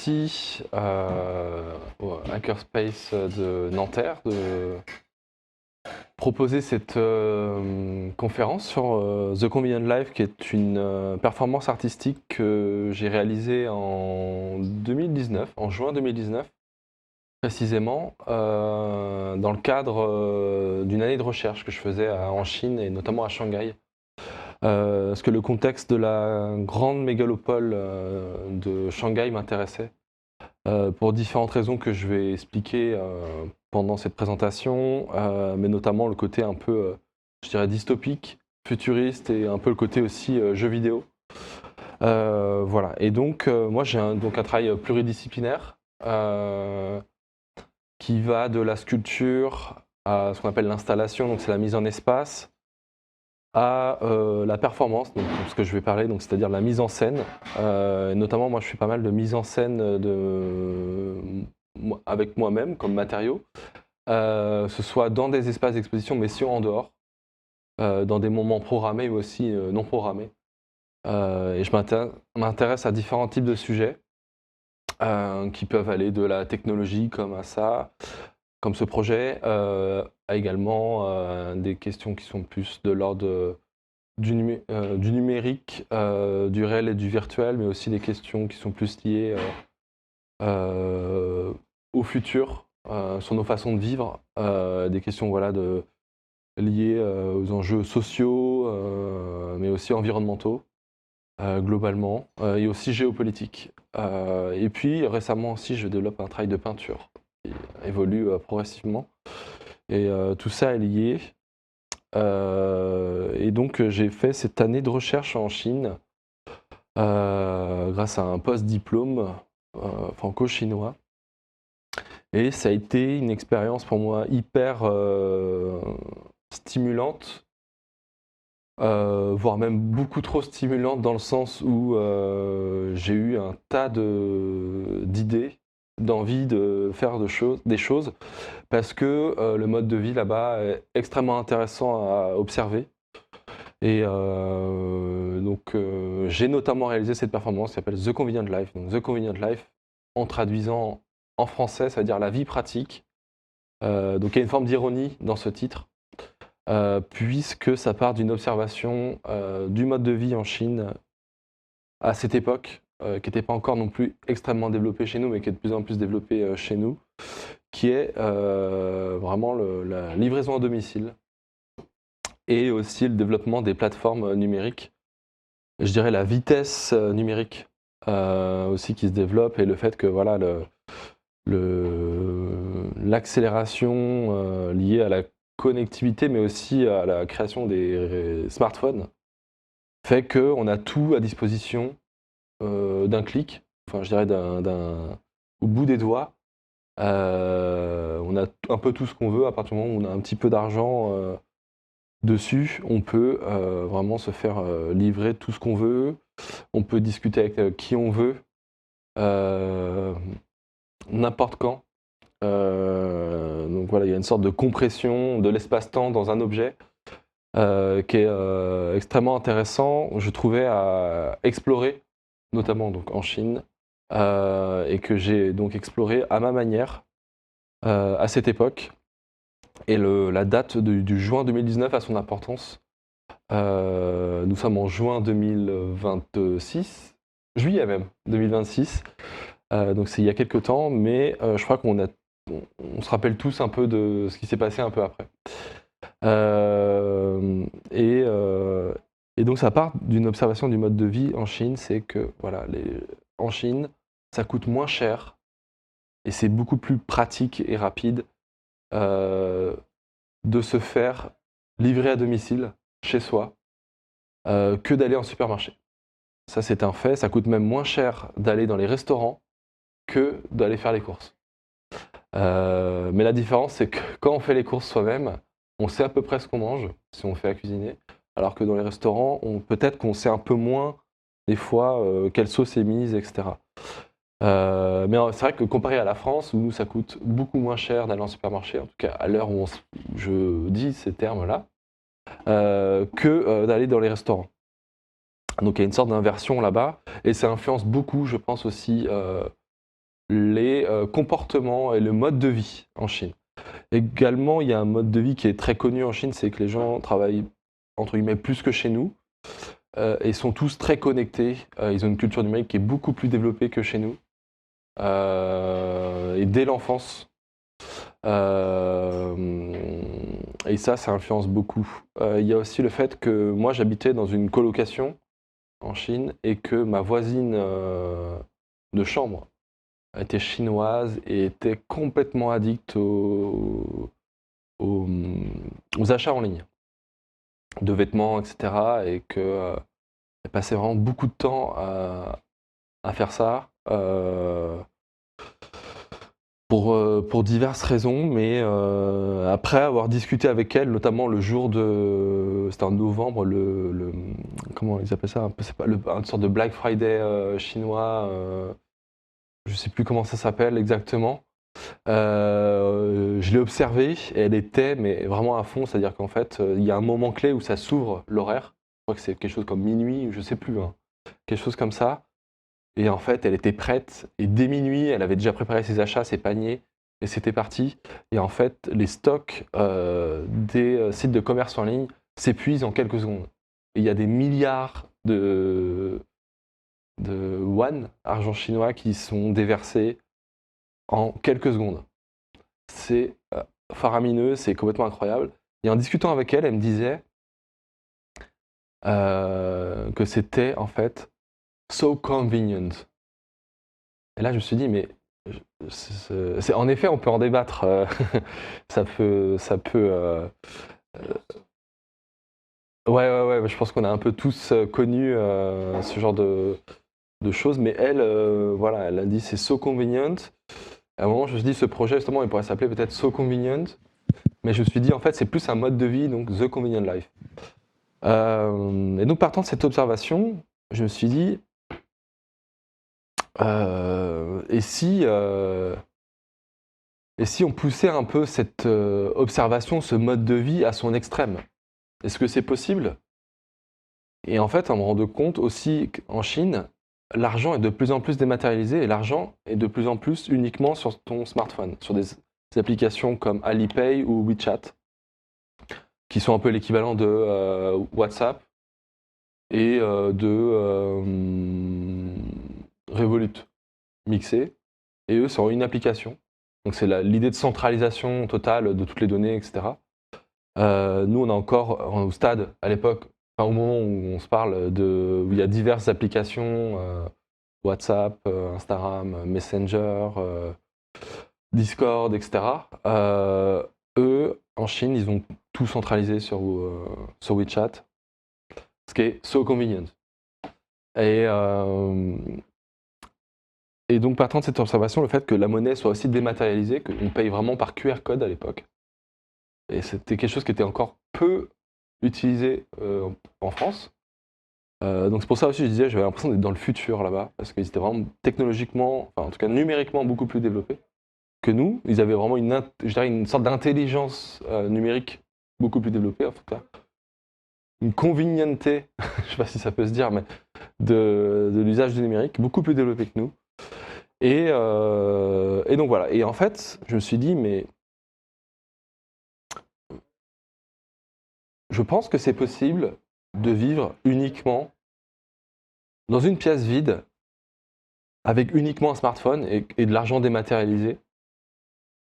ici au Hackerspace de Nanterre de proposer cette conférence sur The Convenient Life, qui est une performance artistique que j'ai réalisée en 2019, en juin 2019 précisément, dans le cadre d'une année de recherche que je faisais en Chine et notamment à Shanghai. Parce que le contexte de la grande mégalopole de Shanghai m'intéressait, pour différentes raisons que je vais expliquer pendant cette présentation, mais notamment le côté un peu, je dirais, dystopique, futuriste et un peu le côté aussi jeu vidéo. Voilà. Et donc, moi j'ai donc un travail pluridisciplinaire qui va de la sculpture à ce qu'on appelle l'installation, donc c'est la mise en espace, à la performance, donc ce que je vais parler, donc c'est-à-dire la mise en scène. Notamment, moi, je fais pas mal de mise en scène avec moi-même comme matériau, ce soit dans des espaces d'exposition, mais aussi en dehors, dans des moments programmés ou aussi non programmés. Et je m'intéresse à différents types de sujets qui peuvent aller de la technologie comme à ça, comme ce projet, a également des questions qui sont plus de l'ordre du numérique, du réel et du virtuel, mais aussi des questions qui sont plus liées au futur, sur nos façons de vivre, des questions voilà, liées aux enjeux sociaux, mais aussi environnementaux, globalement, et aussi géopolitiques. Et puis récemment aussi, je développe un travail de peinture qui évolue progressivement. Et tout ça est lié. Et donc j'ai fait cette année de recherche en Chine grâce à un post-diplôme franco-chinois. Et ça a été une expérience pour moi hyper stimulante, voire même beaucoup trop stimulante dans le sens où j'ai eu un tas d'idées, d'envie de faire des choses, parce que le mode de vie là-bas est extrêmement intéressant à observer. Et donc j'ai notamment réalisé cette performance qui s'appelle The Convenient Life. Donc, The Convenient Life, en traduisant en français, ça veut dire la vie pratique. Donc il y a une forme d'ironie dans ce titre, puisque ça part d'une observation du mode de vie en Chine à cette époque, qui n'était pas encore non plus extrêmement développé chez nous, mais qui est de plus en plus développé chez nous, qui est vraiment la livraison à domicile et aussi le développement des plateformes numériques. Je dirais la vitesse numérique aussi qui se développe, et le fait que voilà, l'accélération liée à la connectivité, mais aussi à la création des smartphones, fait qu'on a tout à disposition d'un clic, enfin je dirais au bout des doigts. On a un peu tout ce qu'on veut. À partir du moment où on a un petit peu d'argent dessus, on peut vraiment se faire livrer tout ce qu'on veut. On peut discuter avec qui on veut, n'importe quand. Donc voilà, il y a une sorte de compression de l'espace-temps dans un objet qui est extrêmement intéressant, je trouvais, à explorer, notamment donc en Chine, et que j'ai donc exploré à ma manière à cette époque. Et la date du juin 2019 a son importance. Nous sommes en juin 2026, juillet même 2026, donc c'est il y a quelques temps, mais je crois on se rappelle tous un peu de ce qui s'est passé un peu après. Et donc ça part d'une observation du mode de vie en Chine, c'est que voilà, en Chine, ça coûte moins cher et c'est beaucoup plus pratique et rapide de se faire livrer à domicile chez soi que d'aller en supermarché. Ça, c'est un fait. Ça coûte même moins cher d'aller dans les restaurants que d'aller faire les courses. Mais la différence, c'est que quand on fait les courses soi-même, on sait à peu près ce qu'on mange, si on fait à cuisiner, alors que dans les restaurants, peut-être qu'on sait un peu moins, des fois, quelle sauce est mise, etc. Mais c'est vrai que comparé à la France, où ça coûte beaucoup moins cher d'aller en supermarché, en tout cas à l'heure où je dis ces termes-là, que d'aller dans les restaurants. Donc il y a une sorte d'inversion là-bas, et ça influence beaucoup, je pense aussi, les comportements et le mode de vie en Chine. Également, il y a un mode de vie qui est très connu en Chine, c'est que les gens travaillent entre guillemets plus que chez nous et sont tous très connectés. Ils ont une culture numérique qui est beaucoup plus développée que chez nous. Et dès l'enfance. Et ça influence beaucoup. Il y a aussi le fait que moi j'habitais dans une colocation en Chine et que ma voisine de chambre était chinoise et était complètement addicte aux achats en ligne de vêtements, etc. Et qu'elle passait vraiment beaucoup de temps à faire ça. Pour diverses raisons, mais après avoir discuté avec elle, notamment le jour de... C'était en novembre, comment ils appellent ça? C'est pas une sorte de Black Friday chinois, je sais plus comment ça s'appelle exactement. Je l'ai observée et elle était mais vraiment à fond, c'est-à-dire qu'en fait, il y a un moment clé où ça s'ouvre l'horaire. Je crois que c'est quelque chose comme minuit, je sais plus, hein, quelque chose comme ça. Et en fait, elle était prête. Et dès minuit, elle avait déjà préparé ses achats, ses paniers. Et c'était parti. Et en fait, les stocks des sites de commerce en ligne s'épuisent en quelques secondes. Et il y a des milliards de yuan, argent chinois, qui sont déversés en quelques secondes. C'est faramineux, c'est complètement incroyable. Et en discutant avec elle, elle me disait que c'était en fait so convenient. Et là, je me suis dit, mais en effet, on peut en débattre. Ça peut. Ouais, je pense qu'on a un peu tous connu ce genre de choses, mais elle, voilà, elle a dit c'est so convenient. À un moment, je me suis dit, ce projet, justement, il pourrait s'appeler peut-être So Convenient, mais je me suis dit, en fait, c'est plus un mode de vie, donc The Convenient Life. Et donc, partant de cette observation, je me suis dit, et si on poussait un peu cette observation, ce mode de vie à son extrême? Est-ce que c'est possible? Et en fait, on me rend compte aussi qu'en Chine, l'argent est de plus en plus dématérialisé et l'argent est de plus en plus uniquement sur ton smartphone, sur des applications comme Alipay ou WeChat, qui sont un peu l'équivalent de WhatsApp et de Revolut mixé. Et eux, c'est une application. Donc c'est l'idée de centralisation totale de toutes les données, etc. Nous, on est encore au stade, à l'époque, enfin, au moment où on se parle, où il y a diverses applications, WhatsApp, Instagram, Messenger, Discord, etc. Eux, en Chine, ils ont tout centralisé sur WeChat, ce qui est so convenient. Et donc, partant de cette observation, le fait que la monnaie soit aussi dématérialisée, qu'on paye vraiment par QR code à l'époque, et c'était quelque chose qui était encore peu utilisé en France. Donc c'est pour ça aussi que je disais, j'avais l'impression d'être dans le futur là-bas, parce qu'ils étaient vraiment technologiquement, enfin en tout cas numériquement beaucoup plus développés que nous. Ils avaient vraiment une sorte d'intelligence numérique beaucoup plus développée en tout cas. Une convivialité, je ne sais pas si ça peut se dire, mais de l'usage du numérique, beaucoup plus développé que nous. Et donc voilà. Et en fait, je me suis dit, mais je pense que c'est possible de vivre uniquement dans une pièce vide, avec uniquement un smartphone et de l'argent dématérialisé,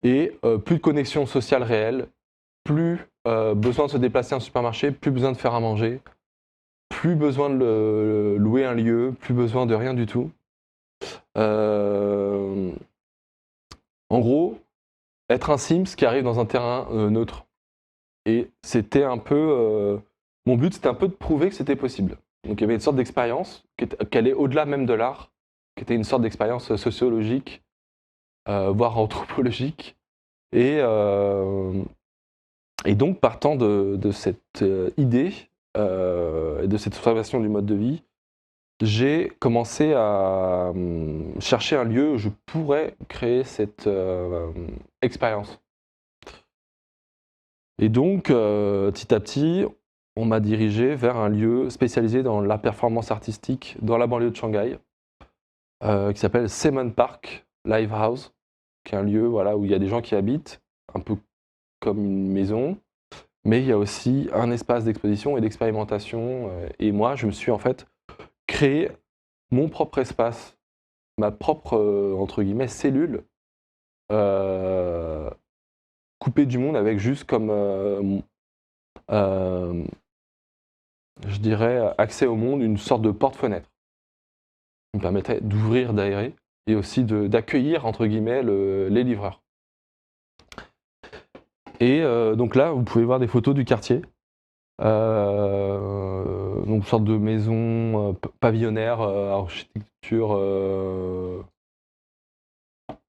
et plus de connexion sociale réelle, plus besoin de se déplacer en supermarché, plus besoin de faire à manger, plus besoin de louer un lieu, plus besoin de rien du tout. En gros, être un Sims qui arrive dans un terrain neutre. Et c'était un peu... mon but, c'était un peu de prouver que c'était possible. Donc il y avait une sorte d'expérience qui allait au-delà même de l'art, qui était une sorte d'expérience sociologique, voire anthropologique. Et donc, partant de cette idée et de cette observation du mode de vie, j'ai commencé à chercher un lieu où je pourrais créer cette expérience. Et donc, petit à petit, on m'a dirigé vers un lieu spécialisé dans la performance artistique dans la banlieue de Shanghai, qui s'appelle Semon Park. Live House, qui est un lieu voilà, où il y a des gens qui habitent, un peu comme une maison, mais il y a aussi un espace d'exposition et d'expérimentation. Et moi, je me suis en fait créé mon propre espace, ma propre, entre guillemets, cellule, euh, coupée du monde avec juste comme, euh, je dirais, accès au monde, une sorte de porte-fenêtre qui me permettait d'ouvrir, d'aérer et aussi d'accueillir, entre guillemets, les livreurs. Et donc là, vous pouvez voir des photos du quartier. Donc une sorte de maison pavillonnaire,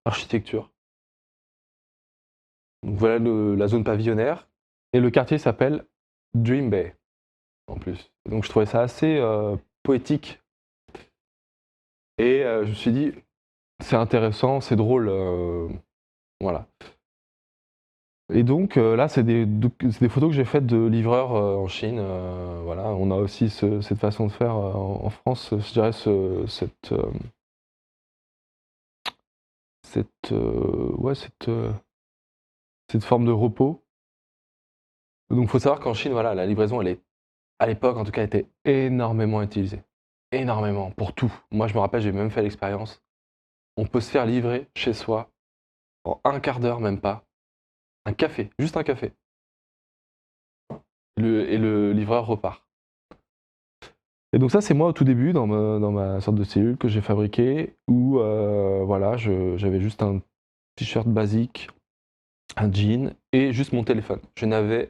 architecture. Donc voilà la zone pavillonnaire. Et le quartier s'appelle Dream Bay, en plus. Donc je trouvais ça assez poétique. Et je me suis dit, c'est intéressant, c'est drôle. Voilà. Et donc là, c'est des photos que j'ai faites de livreurs en Chine. Voilà, on a aussi cette façon de faire en France, je dirais cette forme de repos. Donc il faut savoir qu'en Chine, voilà, la livraison, elle est, à l'époque en tout cas, était énormément utilisée. Énormément, pour tout. Moi, je me rappelle, j'ai même fait l'expérience. On peut se faire livrer chez soi en un quart d'heure, même pas. Un café, juste un café. Et le livreur repart. Et donc ça, c'est moi au tout début, dans ma sorte de cellule que j'ai fabriquée, où voilà, j'avais juste un t-shirt basique, un jean et juste mon téléphone. Je n'avais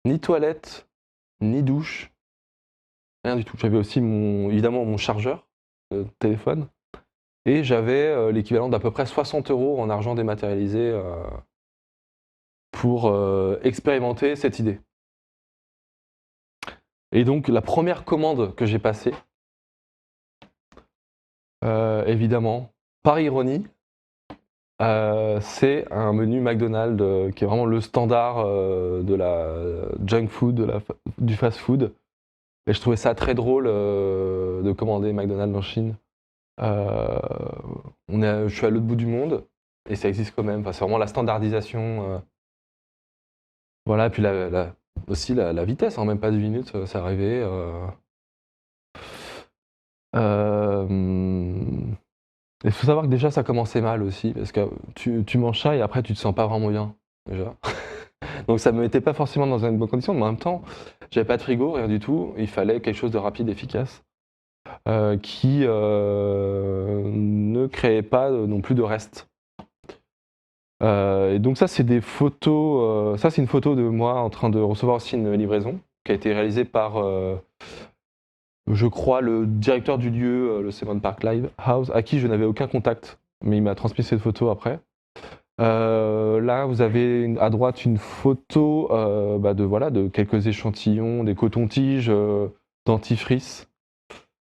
ni toilette, ni douche, rien du tout. J'avais aussi évidemment mon chargeur de téléphone et j'avais l'équivalent d'à peu près 60 € en argent dématérialisé pour expérimenter cette idée. Et donc la première commande que j'ai passée, évidemment, par ironie, c'est un menu McDonald's qui est vraiment le standard de la junk food, du fast food. Et je trouvais ça très drôle de commander McDonald's en Chine. Je suis à l'autre bout du monde et ça existe quand même. Enfin, c'est vraiment la standardisation. Voilà, et puis aussi la vitesse, en même pas 10 minutes, c'est arrivé. Il faut savoir que déjà ça commençait mal aussi, parce que tu manges ça et après tu te sens pas vraiment bien, déjà. Donc ça me mettait pas forcément dans une bonne condition, mais en même temps, j'avais pas de frigo, rien du tout, il fallait quelque chose de rapide, efficace, qui ne créait pas non plus de restes. Et donc ça c'est des photos, ça c'est une photo de moi en train de recevoir aussi une livraison, qui a été réalisée par je crois, le directeur du lieu, le Seven Park Live House, à qui je n'avais aucun contact, mais il m'a transmis cette photo après. Là, vous avez à droite une photo de quelques échantillons, des cotons-tiges, dentifrice.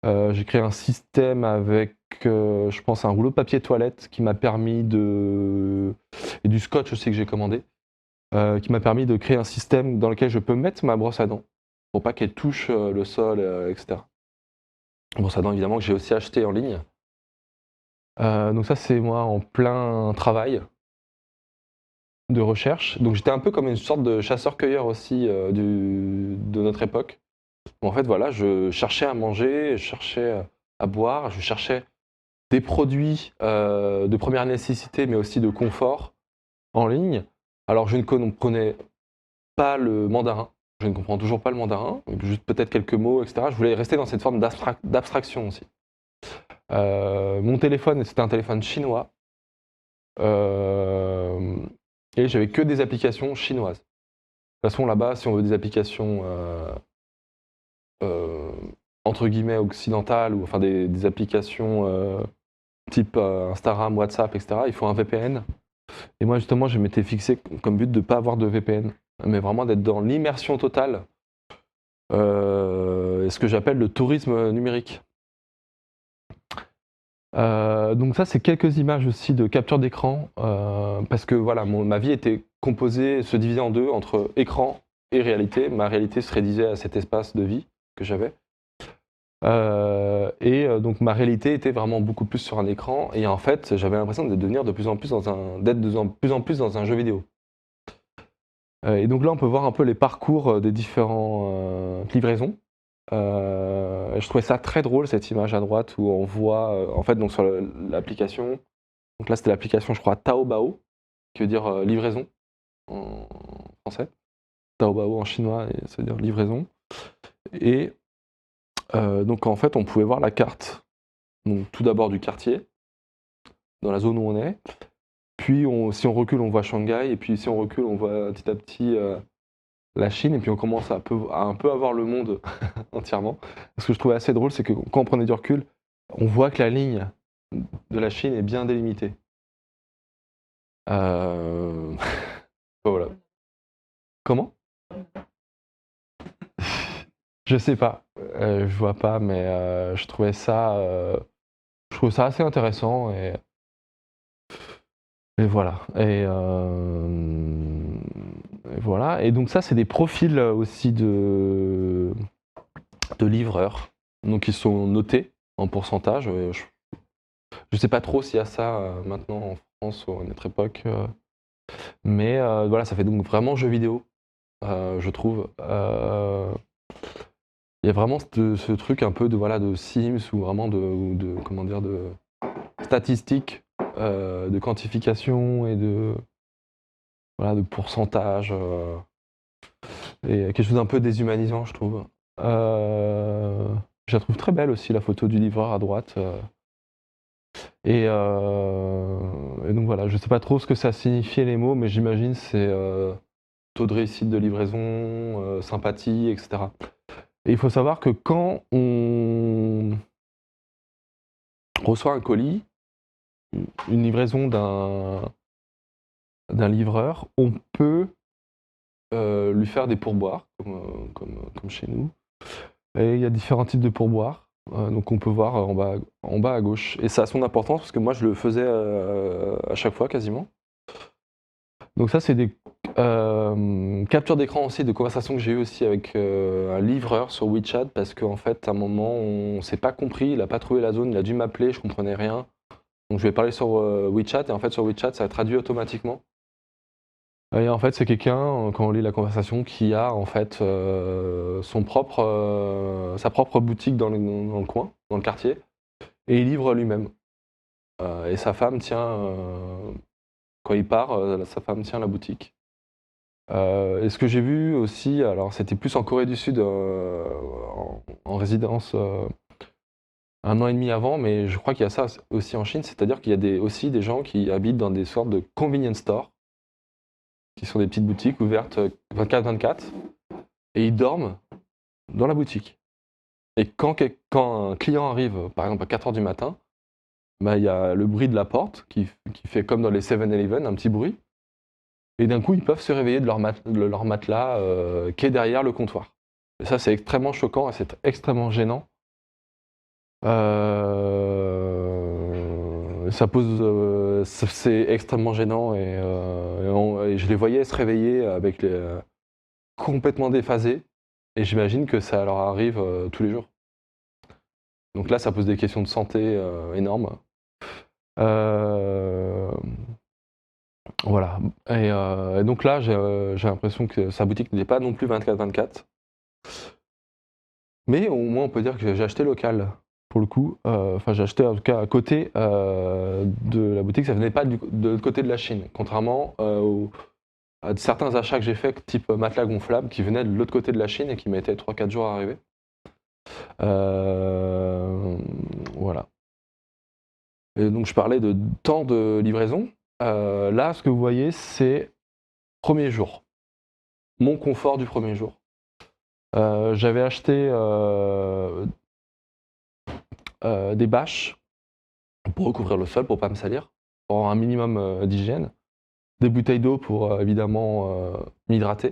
J'ai créé un système avec, je pense, un rouleau de papier toilette qui m'a permis et du scotch aussi que j'ai commandé, qui m'a permis de créer un système dans lequel je peux mettre ma brosse à dents pour pas qu'elle touche le sol, etc. Brosse à dents évidemment que j'ai aussi acheté en ligne. Donc ça c'est moi en plein travail de recherche. Donc j'étais un peu comme une sorte de chasseur-cueilleur aussi de notre époque. En fait voilà, je cherchais à manger, je cherchais à boire, je cherchais des produits de première nécessité mais aussi de confort en ligne. Alors je ne comprenais pas le mandarin. Je ne comprends toujours pas le mandarin, juste peut-être quelques mots, etc. Je voulais rester dans cette forme d'abstraction aussi. Mon téléphone, c'était un téléphone chinois. Et j'avais que des applications chinoises. De toute façon, là-bas, si on veut des applications entre guillemets occidentales, ou enfin des applications type Instagram, WhatsApp, etc., il faut un VPN. Et moi, justement, je m'étais fixé comme but de ne pas avoir de VPN, mais vraiment d'être dans l'immersion totale, ce que j'appelle le tourisme numérique. Donc ça, c'est quelques images aussi de capture d'écran, parce que voilà, ma vie était se divisait en deux, entre écran et réalité. Ma réalité se réduisait à cet espace de vie que j'avais. Donc ma réalité était vraiment beaucoup plus sur un écran. Et en fait, j'avais l'impression de devenir de plus en plus d'être de plus en plus dans un jeu vidéo. Et donc là, on peut voir un peu les parcours des différentes livraisons. Je trouvais ça très drôle, cette image à droite où on voit, en fait, donc sur l'application. Donc là, c'était l'application, je crois, Taobao, qui veut dire livraison en français. Taobao en chinois, et ça veut dire livraison. Et donc en fait, on pouvait voir la carte. Donc tout d'abord du quartier, dans la zone où on est. Puis si on recule, on voit Shanghai. Et puis si on recule, on voit petit à petit la Chine. Et puis on commence à un peu avoir le monde entièrement. Ce que je trouvais assez drôle, c'est que quand on prenait du recul, on voit que la ligne de la Chine est bien délimitée. Euh, voilà. Comment? Je sais pas. Je vois pas, mais je trouve ça assez intéressant et voilà. Et voilà. Et donc ça, c'est des profils aussi de livreurs, donc ils sont notés en pourcentage. Je sais pas trop s'il y a ça maintenant en France ou à notre époque, mais voilà, ça fait donc vraiment jeu vidéo, je trouve. Il y a vraiment ce truc un peu de voilà de Sims ou vraiment de comment dire de statistiques, de quantification et de voilà de pourcentage et quelque chose d'un peu déshumanisant, je trouve. Je la trouve très belle aussi la photo du livreur à droite. Et donc voilà, je sais pas trop ce que ça signifiait les mots, mais j'imagine c'est taux de réussite de livraison, sympathie, etc. Et il faut savoir que quand on reçoit un colis, une livraison d'un livreur, on peut lui faire des pourboires, comme chez nous. Et il y a différents types de pourboires. Donc on peut voir en bas à gauche. Et ça a son importance parce que moi je le faisais à chaque fois quasiment. Donc ça c'est des captures d'écran aussi de conversations que j'ai eues aussi avec un livreur sur WeChat parce qu'en fait à un moment on s'est pas compris, il n'a pas trouvé la zone, il a dû m'appeler, je comprenais rien. Donc je lui ai parlé sur WeChat et en fait sur WeChat ça a traduit automatiquement. Et en fait c'est quelqu'un, quand on lit la conversation, qui a en fait sa propre boutique dans le coin, dans le quartier, et il livre lui-même. Et sa femme tient, quand il part, sa femme tient la boutique. Et ce que j'ai vu aussi, alors c'était plus en Corée du Sud, en résidence, 1 an et demi avant, mais je crois qu'il y a ça aussi en Chine, c'est-à-dire qu'il y a aussi des gens qui habitent dans des sortes de convenience stores, qui sont des petites boutiques ouvertes 24/24, et ils dorment dans la boutique. Et quand un client arrive, par exemple à 4 h du matin, bah, il y a le bruit de la porte qui fait comme dans les 7-Eleven, un petit bruit. Et d'un coup, ils peuvent se réveiller de leur matelas qui est derrière le comptoir. Et ça, c'est extrêmement choquant et c'est extrêmement gênant. C'est extrêmement gênant et je les voyais se réveiller avec complètement déphasés. Et j'imagine que ça leur arrive tous les jours. Donc là, ça pose des questions de santé énormes. Euh, Voilà. Et donc là, j'ai l'impression que sa boutique n'est pas non plus 24/24. Mais au moins, on peut dire que j'ai acheté local, pour le coup. Enfin, j'ai acheté en tout cas à côté de la boutique. Ça venait pas de l'autre côté de la Chine. Contrairement à certains achats que j'ai faits, type matelas gonflable, qui venaient de l'autre côté de la Chine et qui mettaient 3-4 jours à arriver. Voilà. Et donc, je parlais de temps de livraison. Là, ce que vous voyez, c'est premier jour. Mon confort du premier jour. J'avais acheté des bâches pour recouvrir le sol, pour pas me salir, pour avoir un minimum d'hygiène. Des bouteilles d'eau pour évidemment m'hydrater.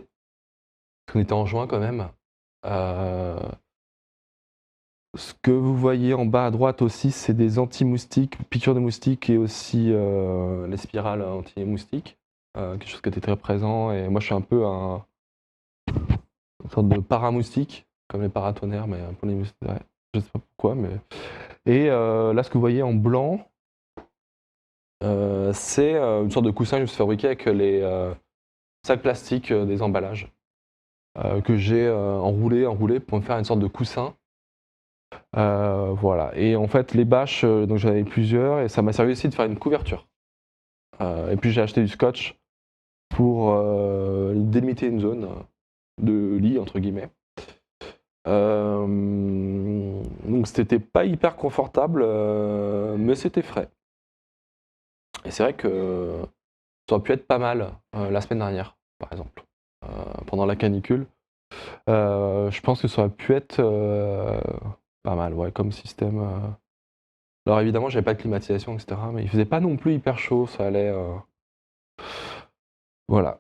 Parce qu'on était en juin quand même. Ce que vous voyez en bas à droite aussi, c'est des anti-moustiques, piqûres de moustiques et aussi les spirales anti-moustiques. Quelque chose qui était très présent. Et moi, je suis un peu une sorte de paramoustique, comme les paratonnerres, mais pour les moustiques. Ouais. je sais pas pourquoi, mais et là, ce que vous voyez en blanc, c'est une sorte de coussin que je me suis fabriqué avec les sacs plastiques des emballages que j'ai enroulé pour me faire une sorte de coussin. Voilà. Et en fait, les bâches, donc j'en avais plusieurs et ça m'a servi aussi de faire une couverture. Et puis j'ai acheté du scotch pour délimiter une zone de lit entre guillemets. Donc c'était pas hyper confortable, mais c'était frais. Et c'est vrai que ça aurait pu être pas mal la semaine dernière, par exemple, pendant la canicule. Je pense que ça aurait pu être pas mal, ouais, comme système. Alors évidemment, j'avais pas de climatisation, etc. Mais il faisait pas non plus hyper chaud, ça allait. Voilà.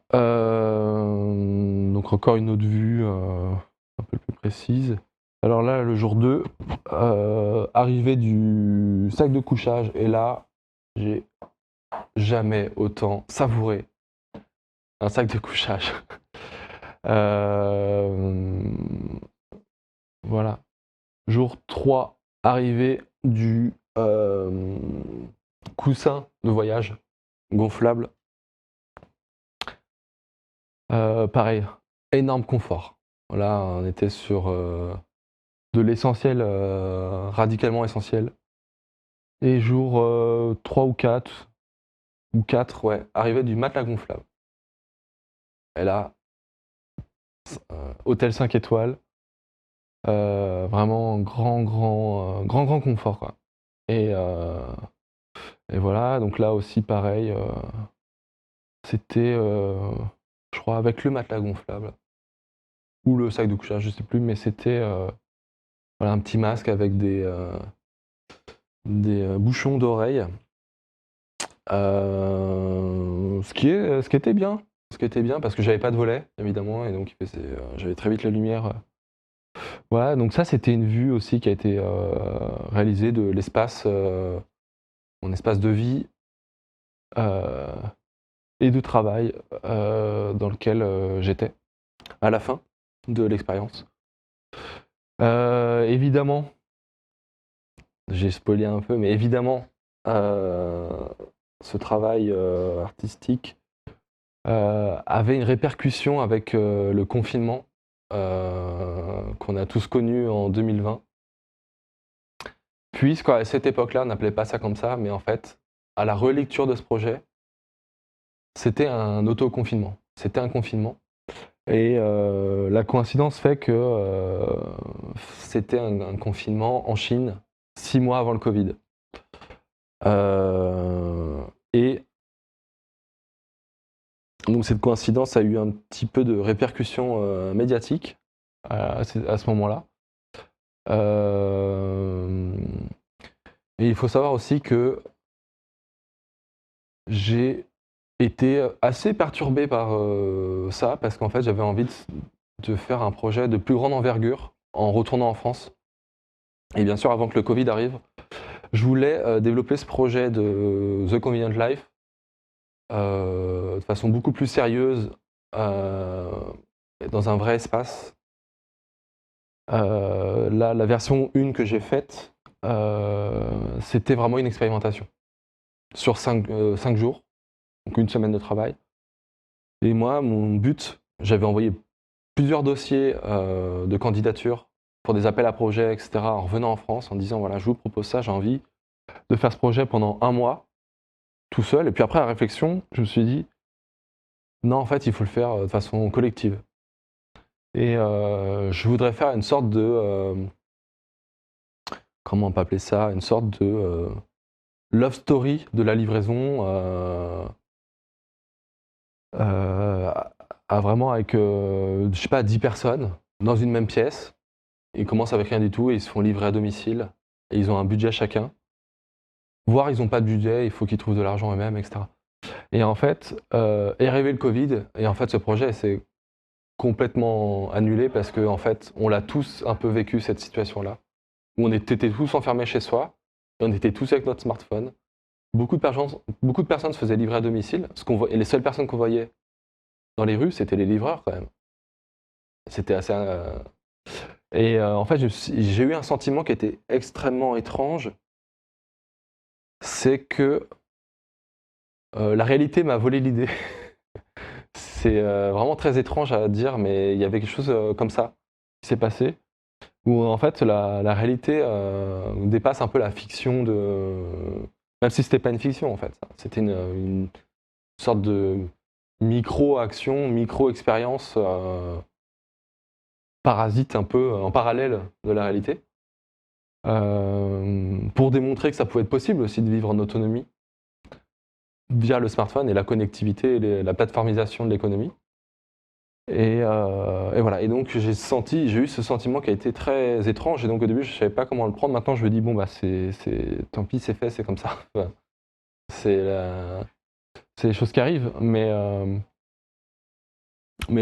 Donc encore une autre vue un peu plus précise. Alors là, le jour 2, arrivée du sac de couchage, et là, j'ai jamais autant savouré un sac de couchage. Voilà. Jour 3, arrivée du coussin de voyage gonflable. Pareil, énorme confort. Là, on était sur de l'essentiel, radicalement essentiel. Et jour 3 ou 4, ouais, arrivée du matelas gonflable. Et là, hôtel 5 étoiles, vraiment grand confort, quoi. Et voilà, donc là aussi pareil, c'était, je crois, avec le matelas gonflable ou le sac de couchage, je sais plus, mais c'était voilà, un petit masque avec des bouchons d'oreilles. Ce qui était bien. Ce qui était bien parce que j'avais pas de volet, évidemment, et donc j'avais très vite la lumière. Voilà, donc ça, c'était une vue aussi qui a été réalisée de l'espace, mon espace de vie et de travail dans lequel j'étais à la fin de l'expérience. Évidemment, j'ai spoilé un peu, mais évidemment, ce travail artistique avait une répercussion avec le confinement qu'on a tous connu en 2020. Puisqu'à cette époque-là, on n'appelait pas ça comme ça, mais en fait, à la relecture de ce projet, c'était un auto-confinement. C'était un confinement. Et la coïncidence fait que c'était un confinement en Chine 6 mois avant le Covid. Et donc cette coïncidence a eu un petit peu de répercussions médiatiques à ce moment-là. Et il faut savoir aussi que j'ai été assez perturbé par ça, parce qu'en fait j'avais envie de faire un projet de plus grande envergure en retournant en France. Et bien sûr, avant que le Covid arrive, je voulais développer ce projet de The Convenient Life de façon beaucoup plus sérieuse, dans un vrai espace. Là, la version 1 que j'ai faite, c'était vraiment une expérimentation. Sur 5 jours, donc une semaine de travail. Et moi, mon but, j'avais envoyé plusieurs dossiers de candidature pour des appels à projets, etc., en revenant en France, en disant voilà, je vous propose ça, j'ai envie de faire ce projet pendant 1 mois, tout seul. Et puis après, à la réflexion, je me suis dit non, en fait, il faut le faire de façon collective. Et je voudrais faire une sorte de comment on peut appeler ça, une sorte de love story de la livraison à vraiment avec, je sais pas, 10 personnes dans une même pièce. Ils commencent avec rien du tout et ils se font livrer à domicile. Et ils ont un budget chacun. Voire ils n'ont pas de budget, il faut qu'ils trouvent de l'argent eux-mêmes, etc. Et en fait, est arrivé le Covid, et en fait ce projet s'est complètement annulé parce que en fait, on l'a tous un peu vécu cette situation-là, où on était tous enfermés chez soi, et on était tous avec notre smartphone. Beaucoup de personnes se faisaient livrer à domicile, et les seules personnes qu'on voyait dans les rues, c'était les livreurs quand même. C'était assez. Et en fait, j'ai eu un sentiment qui était extrêmement étrange, c'est que la réalité m'a volé l'idée. C'est vraiment très étrange à dire, mais il y avait quelque chose comme ça qui s'est passé, où en fait la réalité dépasse un peu la fiction de... Même si c'était pas une fiction en fait, c'était une sorte de micro-action, micro-expérience parasite un peu en parallèle de la réalité, pour démontrer que ça pouvait être possible aussi de vivre en autonomie via le smartphone et la connectivité et la plateformisation de l'économie. Et voilà. Et donc j'ai eu ce sentiment qui a été très étrange. Et donc au début je savais pas comment le prendre. Maintenant je me dis bon bah tant pis, c'est fait, c'est comme ça. Enfin, c'est la- c'est les choses qui arrivent. Mais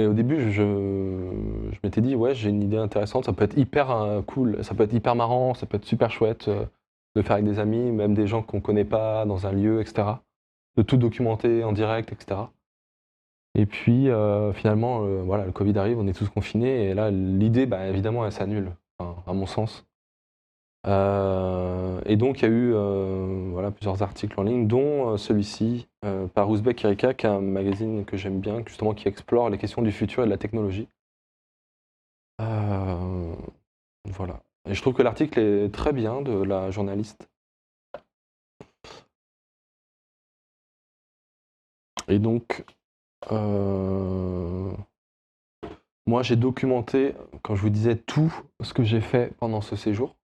au début je m'étais dit ouais, j'ai une idée intéressante. Ça peut être hyper cool, ça peut être hyper marrant, ça peut être super chouette de faire avec des amis, même des gens qu'on connaît pas dans un lieu, etc. De tout documenter en direct, etc. Et puis finalement, voilà, le Covid arrive, on est tous confinés, et là, l'idée, bah, évidemment, elle s'annule, enfin, à mon sens. Et donc, il y a eu voilà, plusieurs articles en ligne, dont celui-ci, par Ouzbek Erika, qui est un magazine que j'aime bien, justement, qui explore les questions du futur et de la technologie. Voilà. Et je trouve que l'article est très bien de la journaliste. Et donc, moi, j'ai documenté, quand je vous disais, tout ce que j'ai fait pendant ce séjour.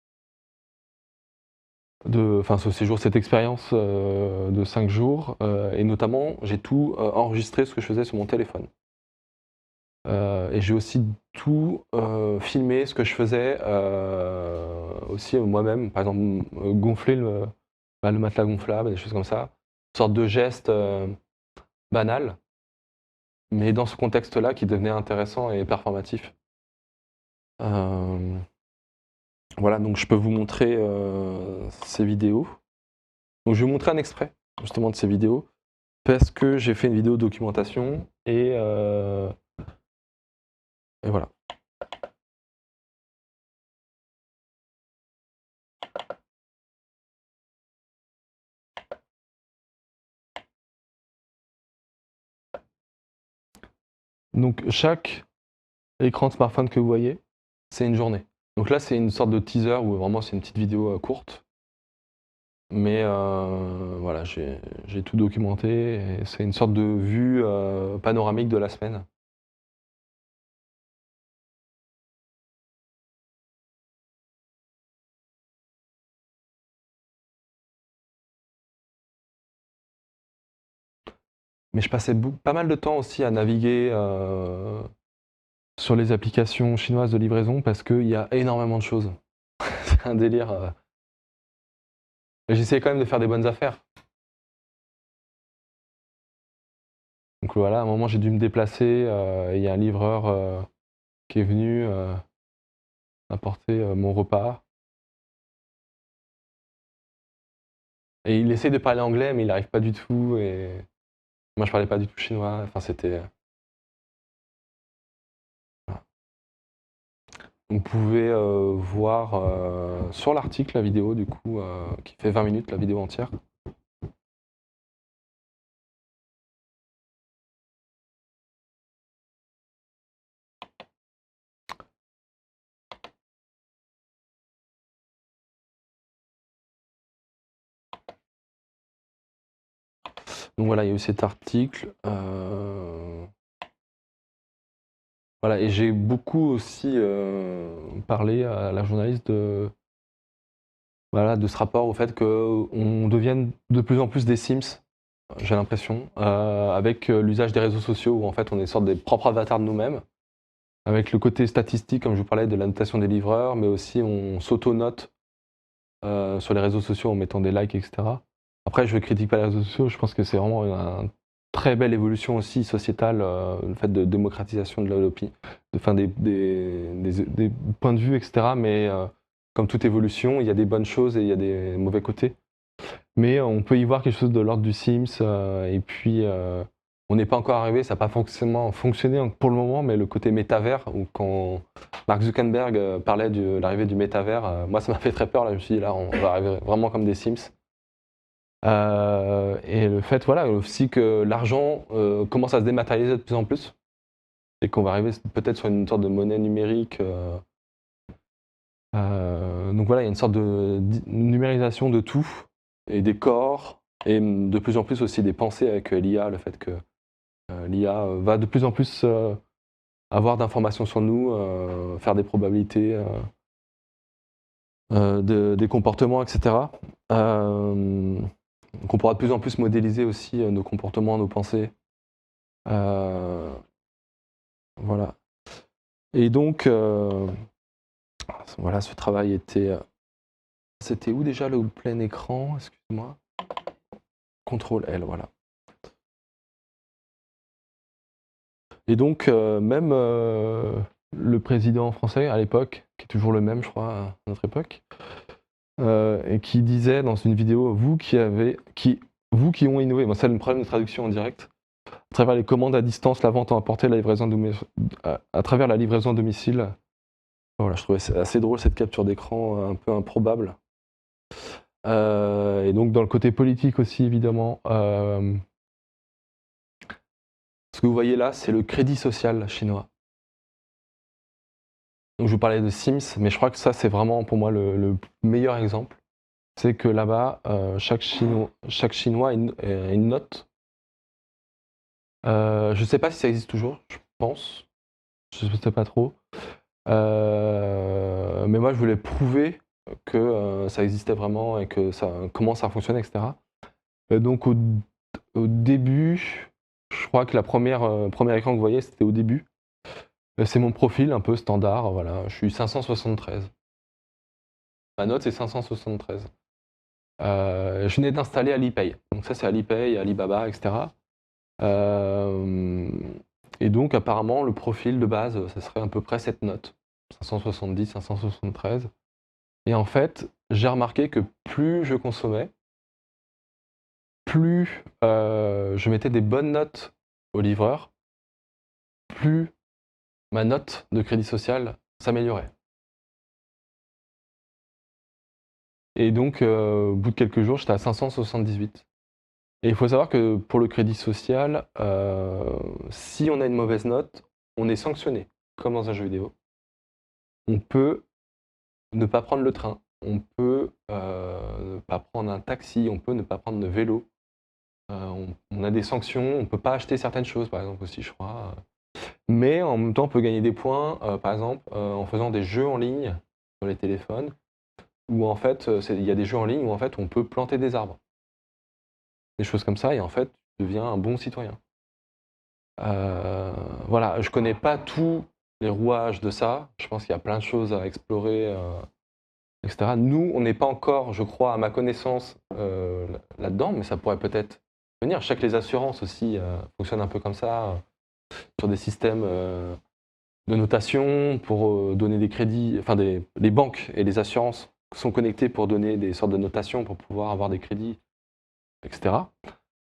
Ce séjour, cette expérience de 5 jours, et notamment, j'ai tout enregistré ce que je faisais sur mon téléphone. Et j'ai aussi tout filmé ce que je faisais aussi moi-même, par exemple gonfler le matelas gonflable, des choses comme ça. Une sorte de geste banal, mais dans ce contexte-là qui devenait intéressant et performatif. Euh, voilà, donc je peux vous montrer ces vidéos. Donc je vais vous montrer un extrait justement de ces vidéos, parce que j'ai fait une vidéo documentation et voilà. Donc chaque écran de smartphone que vous voyez, c'est une journée. Donc là, c'est une sorte de teaser où vraiment c'est une petite vidéo courte. Mais voilà, j'ai tout documenté et c'est une sorte de vue panoramique de la semaine. Mais je passais pas mal de temps aussi à naviguer sur les applications chinoises de livraison parce qu'il y a énormément de choses. C'est un délire. Mais j'essayais quand même de faire des bonnes affaires. Donc voilà, à un moment j'ai dû me déplacer, et il y a un livreur qui est venu apporter mon repas. Et il essaie de parler anglais, mais il n'arrive pas du tout. Et moi je parlais pas du tout chinois. Enfin c'était... Voilà. Vous pouvez voir sur l'article la vidéo du coup, qui fait 20 minutes, la vidéo entière. Donc voilà, il y a eu cet article. Voilà, et j'ai beaucoup aussi parlé à la journaliste voilà, de ce rapport au fait qu'on devienne de plus en plus des Sims, j'ai l'impression, avec l'usage des réseaux sociaux où en fait on est sorte des propres avatars de nous-mêmes, avec le côté statistique, comme je vous parlais, de la notation des livreurs, mais aussi on s'auto-note sur les réseaux sociaux en mettant des likes, etc. Après, je ne critique pas les réseaux sociaux, je pense que c'est vraiment une très belle évolution aussi sociétale, le fait de démocratisation de l'opinion, des points de vue, etc. Mais comme toute évolution, il y a des bonnes choses et il y a des mauvais côtés. Mais on peut y voir quelque chose de l'ordre du Sims, et puis on n'est pas encore arrivé, ça n'a pas forcément fonctionné pour le moment, mais le côté métavers, où quand Mark Zuckerberg parlait de l'arrivée du métavers, moi ça m'a fait très peur, là je me suis dit là on va arriver vraiment comme des Sims. Et le fait voilà, aussi que l'argent commence à se dématérialiser de plus en plus, et qu'on va arriver peut-être sur une sorte de monnaie numérique. Donc voilà, il y a une sorte de numérisation de tout, et des corps, et de plus en plus aussi des pensées avec l'IA, le fait que l'IA va de plus en plus avoir d'informations sur nous, faire des probabilités, des comportements, etc. Donc on pourra de plus en plus modéliser aussi nos comportements, nos pensées. Voilà. Et donc, voilà, ce travail était... C'était où déjà le plein écran? Excuse-moi. CTRL L, voilà. Et donc, même le président français à l'époque, qui est toujours le même, je crois, à notre époque, et qui disait dans une vidéo, vous qui ont innové, bon, c'est le problème de traduction en direct, à travers les commandes à distance, la vente en apporté, la livraison à travers la livraison à domicile. Voilà, je trouvais assez drôle cette capture d'écran, un peu improbable. Et donc dans le côté politique aussi, évidemment, ce que vous voyez là, c'est le crédit social chinois. Donc je vous parlais de Sims, mais je crois que ça c'est vraiment pour moi le meilleur exemple. C'est que là-bas, chaque Chinois a une note. Je ne sais pas si ça existe toujours, je pense. Je ne sais pas trop. Mais moi je voulais prouver que ça existait vraiment et que comment ça fonctionnait, etc. Donc au début, je crois que premier écran que vous voyez, c'était au début. C'est mon profil un peu standard, voilà. Je suis 573. Ma note c'est 573. Je venais d'installer Alipay. Donc ça c'est Alipay, Alibaba, etc. Et donc apparemment le profil de base, ça serait à peu près cette note. 570, 573. Et en fait, j'ai remarqué que plus je consommais, plus je mettais des bonnes notes au livreur, plus ma note de crédit social s'améliorait. Et donc, au bout de quelques jours, j'étais à 578. Et il faut savoir que pour le crédit social, si on a une mauvaise note, on est sanctionné, comme dans un jeu vidéo. On peut ne pas prendre le train, on peut ne pas prendre un taxi, on peut ne pas prendre de vélo. On a des sanctions, on ne peut pas acheter certaines choses, par exemple aussi, je crois. Mais en même temps, on peut gagner des points, par exemple, en faisant des jeux en ligne sur les téléphones, où en fait, il y a des jeux en ligne où en fait, on peut planter des arbres. Des choses comme ça, et en fait, tu deviens un bon citoyen. Voilà, je connais pas tous les rouages de ça. Je pense qu'il y a plein de choses à explorer, etc. Nous, on n'est pas encore, je crois, à ma connaissance, là-dedans, mais ça pourrait peut-être venir. Je sais que les assurances aussi fonctionnent un peu comme ça, sur des systèmes de notation pour donner des crédits. Enfin, les banques et les assurances sont connectées pour donner des sortes de notations pour pouvoir avoir des crédits, etc.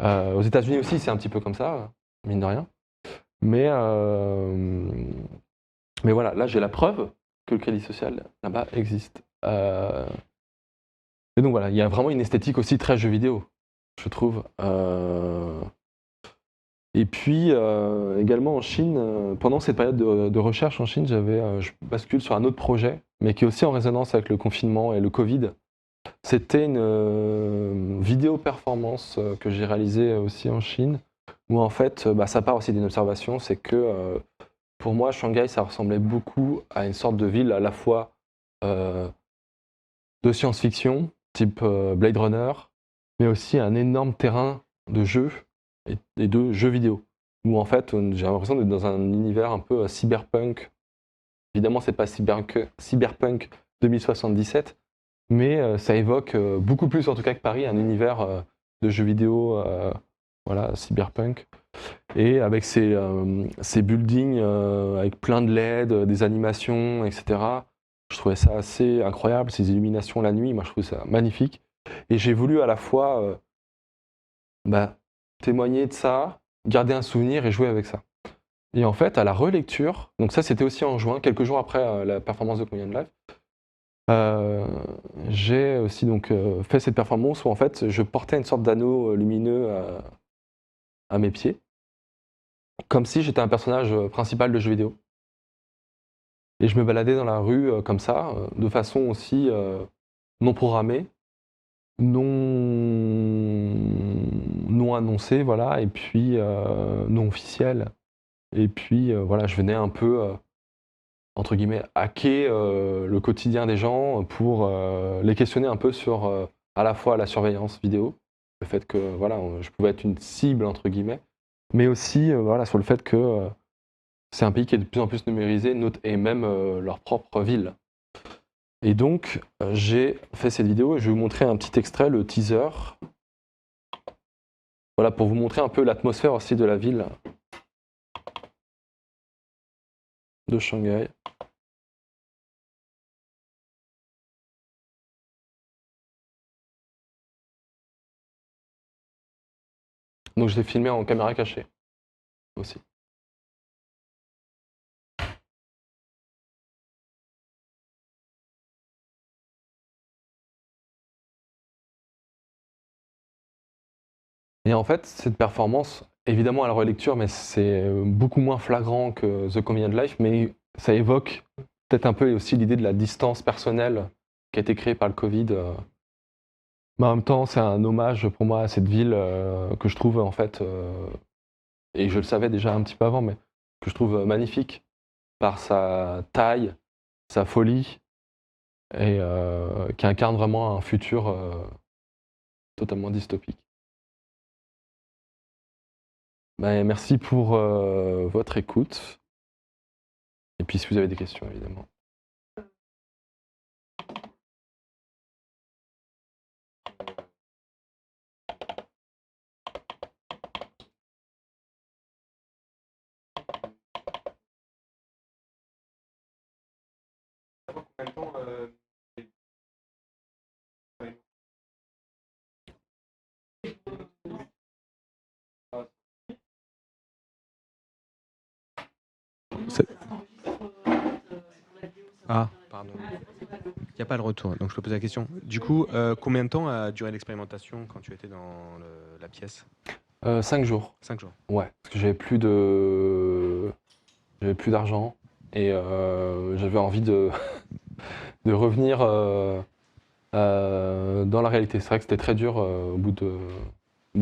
Aux États-Unis aussi, c'est un petit peu comme ça, mine de rien. Mais voilà, là, j'ai la preuve que le crédit social là-bas existe. Et donc voilà, il y a vraiment une esthétique aussi très jeu vidéo, je trouve. Et puis également en Chine, pendant cette période de recherche en Chine, je bascule sur un autre projet, mais qui est aussi en résonance avec le confinement et le Covid. C'était une vidéo performance que j'ai réalisée aussi en Chine, où en fait, ça part aussi d'une observation, c'est que pour moi, Shanghai, ça ressemblait beaucoup à une sorte de ville à la fois de science-fiction, type Blade Runner, mais aussi un énorme terrain de jeux et de jeux vidéo, où en fait, j'ai l'impression d'être dans un univers un peu cyberpunk. Évidemment, c'est pas cyberpunk 2077, mais ça évoque beaucoup plus, en tout cas que Paris, un univers de jeux vidéo, voilà, cyberpunk. Et avec ces buildings avec plein de LED, des animations, etc. Je trouvais ça assez incroyable, ces illuminations la nuit, moi je trouvais ça magnifique. Et j'ai voulu à la fois témoigner de ça, garder un souvenir et jouer avec ça. Et en fait, à la relecture, donc ça c'était aussi en juin, quelques jours après la performance de Combien de Live, j'ai aussi donc fait cette performance où en fait je portais une sorte d'anneau lumineux à mes pieds, comme si j'étais un personnage principal de jeu vidéo. Et je me baladais dans la rue comme ça, de façon aussi non programmée, non annoncée, voilà, et puis non officielle. Et puis voilà, je venais un peu, entre guillemets, hacker le quotidien des gens pour les questionner un peu sur à la fois la surveillance vidéo, le fait que voilà, je pouvais être une cible, entre guillemets, mais aussi voilà, sur le fait que c'est un pays qui est de plus en plus numérisé, et même leur propre ville. Et donc, j'ai fait cette vidéo et je vais vous montrer un petit extrait, le teaser. Voilà, pour vous montrer un peu l'atmosphère aussi de la ville de Shanghai. Donc, je l'ai filmé en caméra cachée aussi. Et en fait, cette performance, évidemment à la relecture, mais c'est beaucoup moins flagrant que The Convenient Life, mais ça évoque peut-être un peu aussi l'idée de la distance personnelle qui a été créée par le Covid. Mais en même temps, c'est un hommage pour moi à cette ville que je trouve en fait, et je le savais déjà un petit peu avant, mais que je trouve magnifique par sa taille, sa folie, et qui incarne vraiment un futur totalement dystopique. Ben, merci pour votre écoute. Et puis si vous avez des questions, évidemment. Ah, pardon. Il n'y a pas le retour, donc je peux poser la question. Du coup, combien de temps a duré l'expérimentation quand tu étais dans la pièce? 5 jours. 5 jours. Ouais, parce que j'avais plus d'argent et j'avais envie de, de revenir dans la réalité. C'est vrai que c'était très dur au bout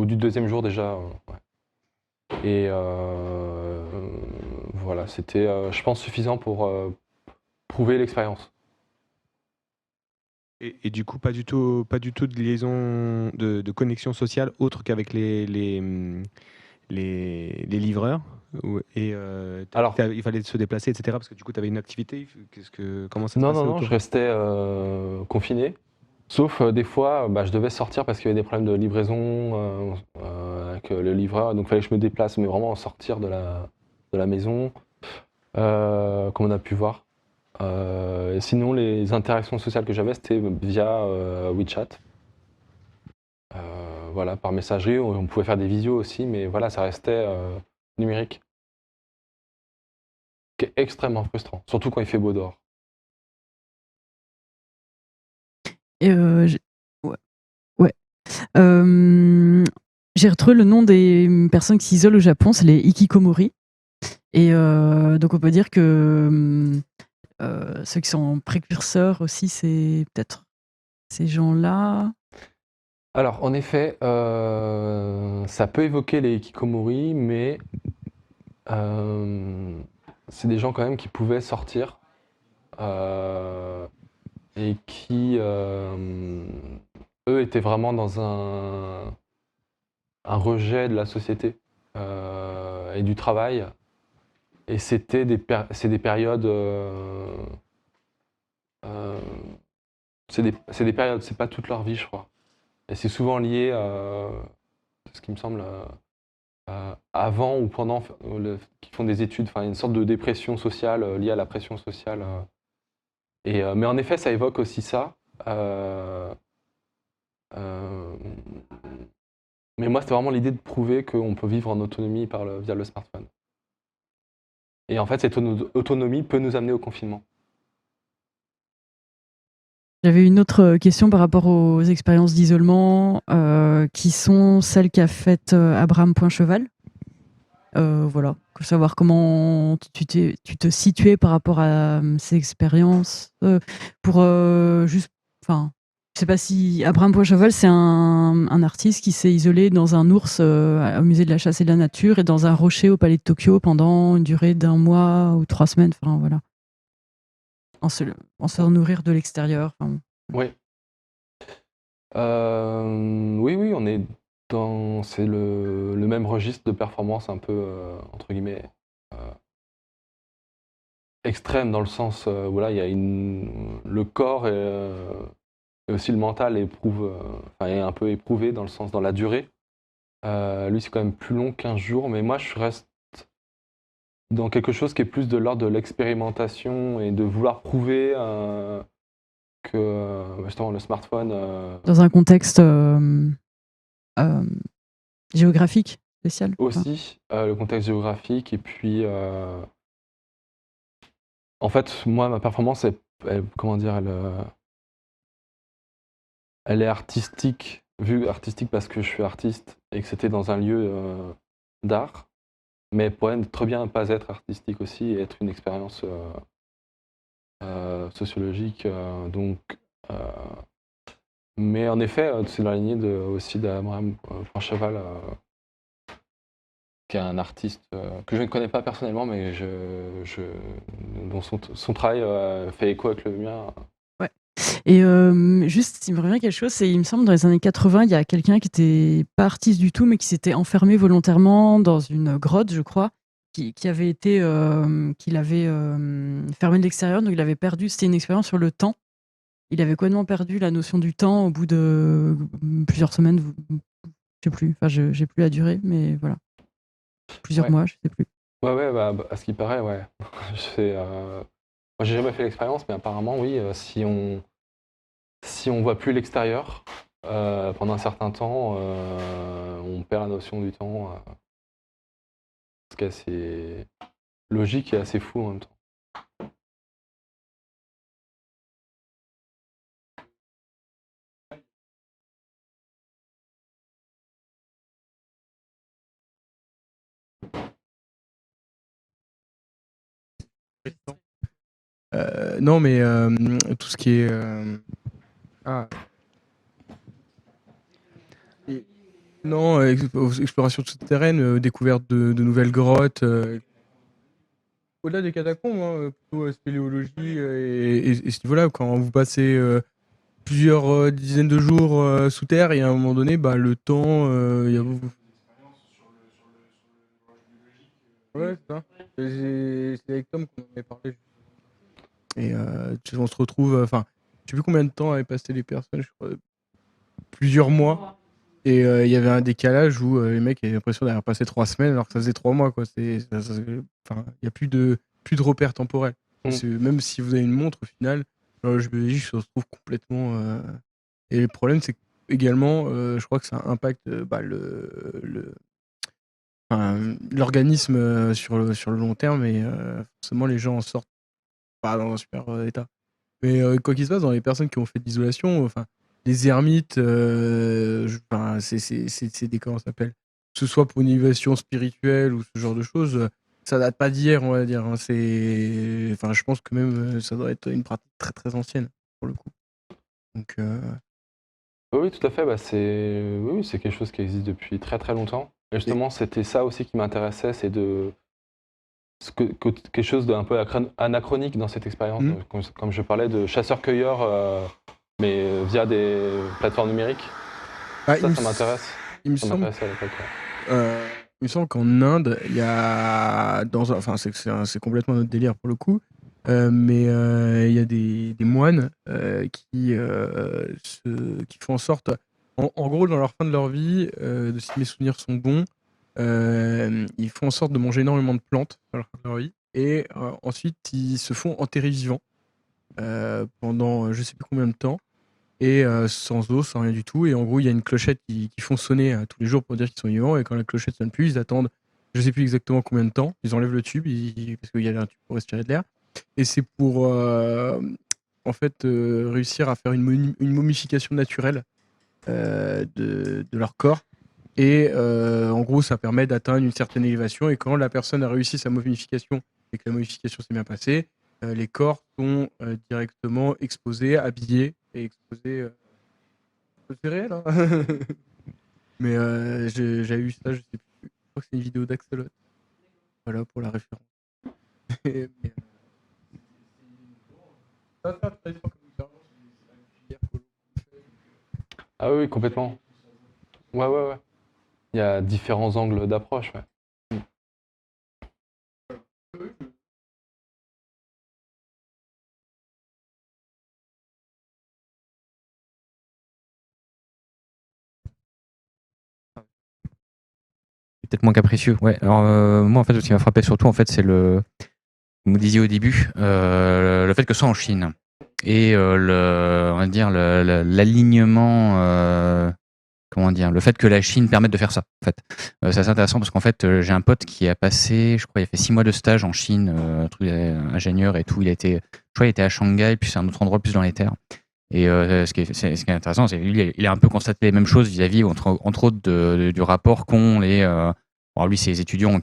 du deuxième jour déjà. Ouais. Et voilà, c'était, je pense, suffisant pour prouver l'expérience. Et du coup, pas du tout de liaison, de connexion sociale autre qu'avec les livreurs et Alors, il fallait se déplacer, etc. Parce que du coup, tu avais une activité. Comment ça se non, passait non, non, autour? je restais confiné. Sauf des fois, bah, je devais sortir parce qu'il y avait des problèmes de livraison avec le livreur. Donc il fallait que je me déplace, mais vraiment sortir de la maison, comme on a pu voir. Et sinon, les interactions sociales que j'avais, c'était via WeChat. Voilà, par messagerie. On pouvait faire des visios aussi, mais voilà, ça restait numérique. Qui est extrêmement frustrant, surtout quand il fait beau dehors. Et ouais, ouais. J'ai retrouvé le nom des personnes qui s'isolent au Japon, c'est les hikikomori. Et donc on peut dire que ceux qui sont précurseurs aussi, c'est peut-être ces gens-là. Alors, en effet, ça peut évoquer les hikikomori, mais c'est des gens quand même qui pouvaient sortir et qui, eux, étaient vraiment dans un rejet de la société et du travail. Et c'est des périodes. Euh, c'est des périodes, c'est pas toute leur vie, je crois. Et c'est souvent lié à ce qui me semble avant ou pendant qui font des études, enfin une sorte de dépression sociale liée à la pression sociale. Mais en effet, ça évoque aussi ça. Euh, Mais moi, c'était vraiment l'idée de prouver qu'on peut vivre en autonomie via le smartphone. Et en fait, cette autonomie peut nous amener au confinement. J'avais une autre question par rapport aux expériences d'isolement, qui sont celles qu'a faites Abraham Poincheval. Voilà, savoir comment tu te situais par rapport à ces expériences. Pour juste, enfin, je sais pas si Abraham Poincheval, c'est un artiste qui s'est isolé dans un ours au musée de la chasse et de la nature et dans un rocher au palais de Tokyo pendant une durée d'1 mois ou 3 semaines. Enfin voilà, en se nourrir de l'extérieur. Enfin, Oui. Oui, on est c'est le même registre de performance un peu, entre guillemets, extrême dans le sens, voilà, il y a le corps et aussi le mental est un peu éprouvé dans le sens, dans la durée. Lui, c'est quand même plus long qu'15 jours, mais moi, je reste dans quelque chose qui est plus de l'ordre de l'expérimentation et de vouloir prouver que justement le smartphone dans un contexte géographique spécial. aussi, le contexte géographique et puis en fait, moi, ma performance, comment dire, elle est artistique, vue artistique parce que je suis artiste et que c'était dans un lieu d'art, mais elle pourrait très bien pas être artistique aussi et être une expérience sociologique. Euh, mais en effet, c'est dans la lignée aussi d'Abraham Poincheval, qui est un artiste que je ne connais pas personnellement, mais dont son travail fait écho avec le mien. Ouais. Et juste, il me revient quelque chose, c'est il me semble dans les années 80, il y a quelqu'un qui était pas artiste du tout, mais qui s'était enfermé volontairement dans une grotte, je crois, qui avait été, qu'il avait fermé de l'extérieur, donc il avait perdu. C'était une expérience sur le temps. Il avait complètement perdu la notion du temps au bout de plusieurs semaines, je sais plus. Enfin, j'ai plus la durée, mais voilà, plusieurs Ouais. mois, je sais plus. Ouais, bah, à ce qui paraît, ouais. Moi, j'ai jamais fait l'expérience, mais apparemment, oui, si on voit plus l'extérieur pendant un certain temps, on perd la notion du temps. Ce qui est assez logique et assez fou en même temps. Non, mais tout ce qui est non, exploration souterraine, découverte de nouvelles grottes. Au-delà des catacombes, hein, plutôt spéléologie et ce niveau-là, quand vous passez plusieurs dizaines de jours sous terre et à un moment donné, bah, le temps, il y a ouais, c'est ça. C'est avec Tom qu'on en avait parlé. Et on se retrouve, enfin, je sais plus combien de temps avaient passé les personnes, je crois, plusieurs mois. Et il y avait un décalage où les mecs avaient l'impression d'avoir passé 3 semaines alors que ça faisait 3 mois, quoi. Enfin, il n'y a plus de repères temporels. Même si vous avez une montre, au final, l'horloge biologique se retrouve complètement. Et le problème, c'est également, je crois que ça impacte bah, l'organisme sur le long terme et forcément, les gens en sortent pas dans un super état. Mais quoi qu'il se passe, dans les personnes qui ont fait de l'isolation, enfin, les ermites, c'est des comment ça s'appelle? Que ce soit pour une élévation spirituelle ou ce genre de choses, ça date pas d'hier, on va dire, hein. Enfin, je pense que même, ça doit être une pratique très, très ancienne, pour le coup. Donc Oui, tout à fait. Bah, oui, c'est quelque chose qui existe depuis très très longtemps. Et justement, c'était ça aussi qui m'intéressait, c'est quelque chose d'un peu anachronique dans cette expérience. Comme je parlais de chasseurs-cueilleurs, mais via des plateformes numériques. bah, Ça m'intéresse. il me Ça semble m'intéresse à l'époque. Ouais. il me semble qu'en Inde, il y a enfin, c'est complètement notre délire pour le coup, mais il y a des moines qui font en sorte, en gros, dans leur fin de leur vie, si mes souvenirs sont bons, ils font en sorte de manger énormément de plantes dans leur fin de leur vie, et ensuite ils se font enterrer vivants pendant je sais plus combien de temps. et sans eau, sans rien du tout. Et en gros, il y a une clochette qui font sonner tous les jours pour dire qu'ils sont vivants. Et quand la clochette sonne plus, ils attendent, je sais plus exactement combien de temps. Ils enlèvent le tube parce qu'il y a un tube pour respirer de l'air. Et c'est pour en fait réussir à faire une momification naturelle de leur corps. Et en gros, ça permet d'atteindre une certaine élévation. Et quand la personne a réussi sa momification et que la momification s'est bien passée, les corps sont directement exposés, habillés et exposés. C'est réel, hein. Mais j'avais vu ça, je sais plus. Je crois que c'est une vidéo d'Axolot. Voilà pour la référence. Mais, ça, c'est intéressant comme expérience. C'est la filière que l'on fait. Ah oui, complètement. Ouais. Il y a différents angles d'approche, ouais. Peut-être moins capricieux. Ouais. Alors moi en fait, ce qui m'a frappé surtout en fait, c'est vous me disiez au début, le fait que ce soit en Chine et on va dire l'alignement, comment dire, le fait que la Chine permette de faire ça. En fait, c'est assez intéressant parce qu'en fait, j'ai un pote qui a passé, je crois, il a fait 6 mois de stage en Chine, truc ingénieur et tout. Je crois, il était à Shanghai, puis c'est un autre endroit plus dans les terres. Et ce qui est intéressant, c'est lui, il a un peu constaté les mêmes choses vis-à-vis, entre autres, du rapport qu'ont les. Alors lui, c'est les étudiants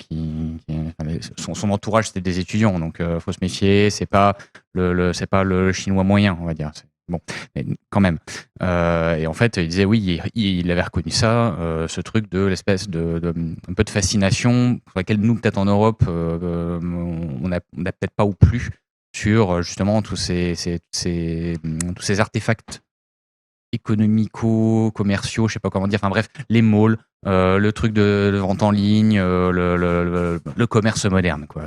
son entourage, c'était des étudiants, donc faut se méfier. C'est pas c'est pas le chinois moyen, on va dire. Bon, mais quand même. Et en fait, il disait oui, il avait reconnu ça, ce truc de l'espèce un peu de fascination pour laquelle nous, peut-être en Europe, on n'a peut-être pas ou plus sur justement tous ces artefacts économico-commerciaux, je sais pas comment dire, enfin bref, les malls, le truc de vente en ligne, le commerce moderne, quoi.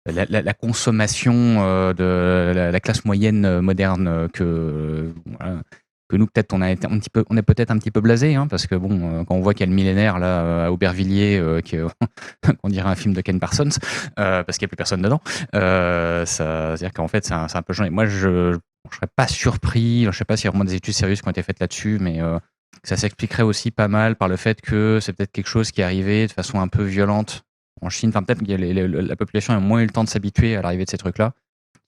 La consommation de la classe moyenne moderne voilà, que nous peut-être on est peut-être un petit peu blasé, hein, parce que bon, quand on voit qu'il y a le millénaire là à Aubervilliers, qu'on dirait un film de Ken Parsons, parce qu'il n'y a plus personne dedans, ça veut dire qu'en fait c'est un peu changé. Moi je serais pas surpris, je ne sais pas s'il y a vraiment des études sérieuses qui ont été faites là-dessus, mais ça s'expliquerait aussi pas mal par le fait que c'est peut-être quelque chose qui est arrivé de façon un peu violente en Chine. Enfin, peut-être que la population a moins eu le temps de s'habituer à l'arrivée de ces trucs-là,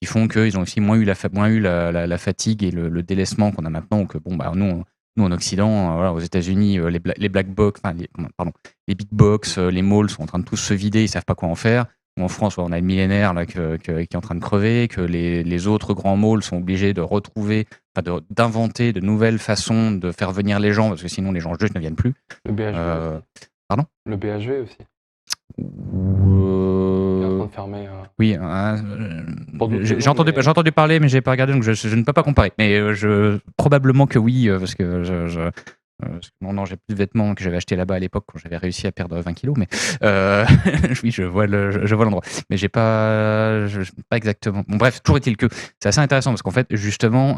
qui font qu'ils ont aussi moins eu la fatigue et le délaissement qu'on a maintenant. Que bon, bah, nous en Occident, voilà, aux États-Unis, les black box, les big box, les malls sont en train de tous se vider, ils savent pas quoi en faire. En France, on a le millénaire là, qui est en train de crever, que les autres grands malls sont obligés de retrouver, d'inventer de nouvelles façons de faire venir les gens, parce que sinon les gens juste ne viennent plus. Le BHV aussi. Pardon ? Le BHV aussi. Il est en train de fermer. Oui, j'ai entendu parler, mais j'ai pas regardé, donc je ne peux pas comparer. Mais probablement que oui, parce que non, j'ai plus de vêtements que j'avais acheté là-bas à l'époque quand j'avais réussi à perdre 20 kilos, mais oui, je vois l'endroit. Mais j'ai pas exactement. Bon, bref, toujours est-il que c'est assez intéressant parce qu'en fait, justement,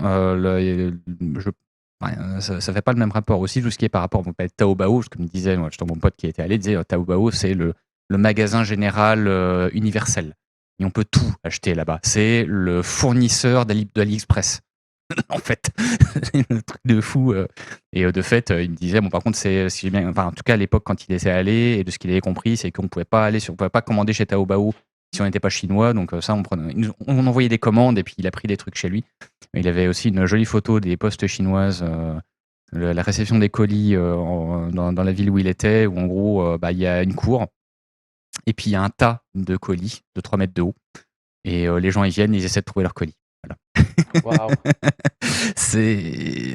ça fait pas le même rapport aussi, tout ce qui est par rapport à Taobao, comme me disait mon pote qui était allé, disait Taobao, c'est le magasin général universel. Et on peut tout acheter là-bas. C'est le fournisseur d'AliExpress. En fait, c'est un truc de fou. Et de fait, il me disait, bon, par contre, en tout cas, à l'époque, quand il était allé, et de ce qu'il avait compris, c'est qu'on pouvait pas commander chez Taobao si on n'était pas chinois. Donc ça, on envoyait des commandes et puis il a pris des trucs chez lui. Il avait aussi une jolie photo des postes chinoises, la réception des colis dans la ville où il était, où en gros, il y a une cour et puis il y a un tas de colis de 3 mètres de haut. Et les gens, ils viennent, ils essaient de trouver leur colis. Voilà. Waouh.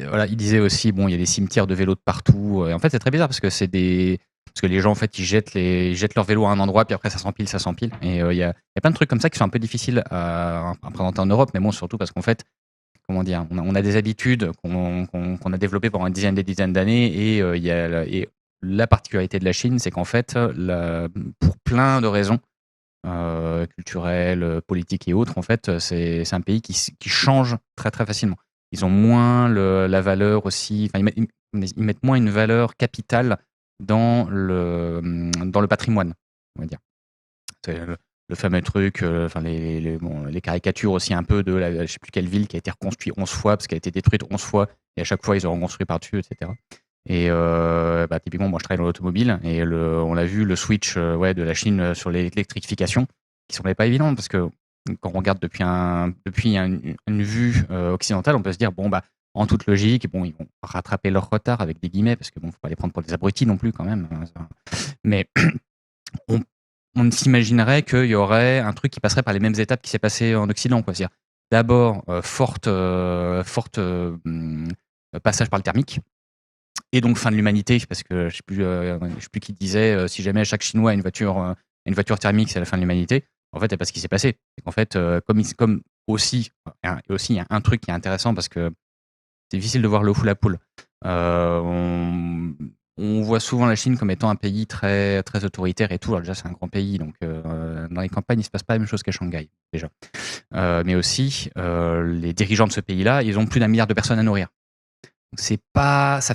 Voilà, il disait aussi, bon, il y a des cimetières de vélos de partout. Et en fait, c'est très bizarre parce que parce que les gens, en fait, ils jettent leur vélo à un endroit, puis après, ça s'empile. Et il y a plein de trucs comme ça qui sont un peu difficiles à présenter en Europe, mais bon, surtout parce qu'en fait, comment dire, on a des habitudes qu'on a développées pendant des dizaines d'années, et la particularité de la Chine, c'est qu'en fait, pour plein de raisons, culturelles, politiques et autres, en fait, c'est un pays qui change très très facilement. Ils ont moins la valeur aussi, enfin, ils mettent moins une valeur capitale dans le patrimoine, on va dire. le fameux truc, enfin les caricatures aussi un peu de je sais plus quelle ville qui a été reconstruite 11 fois parce qu'elle a été détruite 11 fois et à chaque fois ils ont reconstruit par-dessus, etc. Et typiquement, moi je travaille dans l'automobile et on l'a vu, le switch de la Chine sur l'électrification, qui semblait pas évident parce que quand on regarde depuis une vue occidentale, on peut se dire bon bah en toute logique, bon ils vont rattraper leur retard avec des guillemets parce que bon faut pas les prendre pour des abrutis non plus quand même. Mais on s'imaginerait qu'il y aurait un truc qui passerait par les mêmes étapes qui s'est passé en Occident, quoi. C'est-à-dire d'abord forte passage par le thermique. Et donc fin de l'humanité, parce que je sais plus qui disait si jamais chaque Chinois a une voiture thermique, c'est la fin de l'humanité. En fait, c'est pas ce qui s'est passé. C'est qu'en fait, comme aussi, il y a un truc qui est intéressant parce que c'est difficile de voir l'eau sous la poule. On voit souvent la Chine comme étant un pays très, très autoritaire et tout. Alors déjà, c'est un grand pays, donc dans les campagnes, il se passe pas la même chose qu'à Shanghai, déjà. Mais aussi, les dirigeants de ce pays-là, ils ont plus d'1 milliard de personnes à nourrir. Ça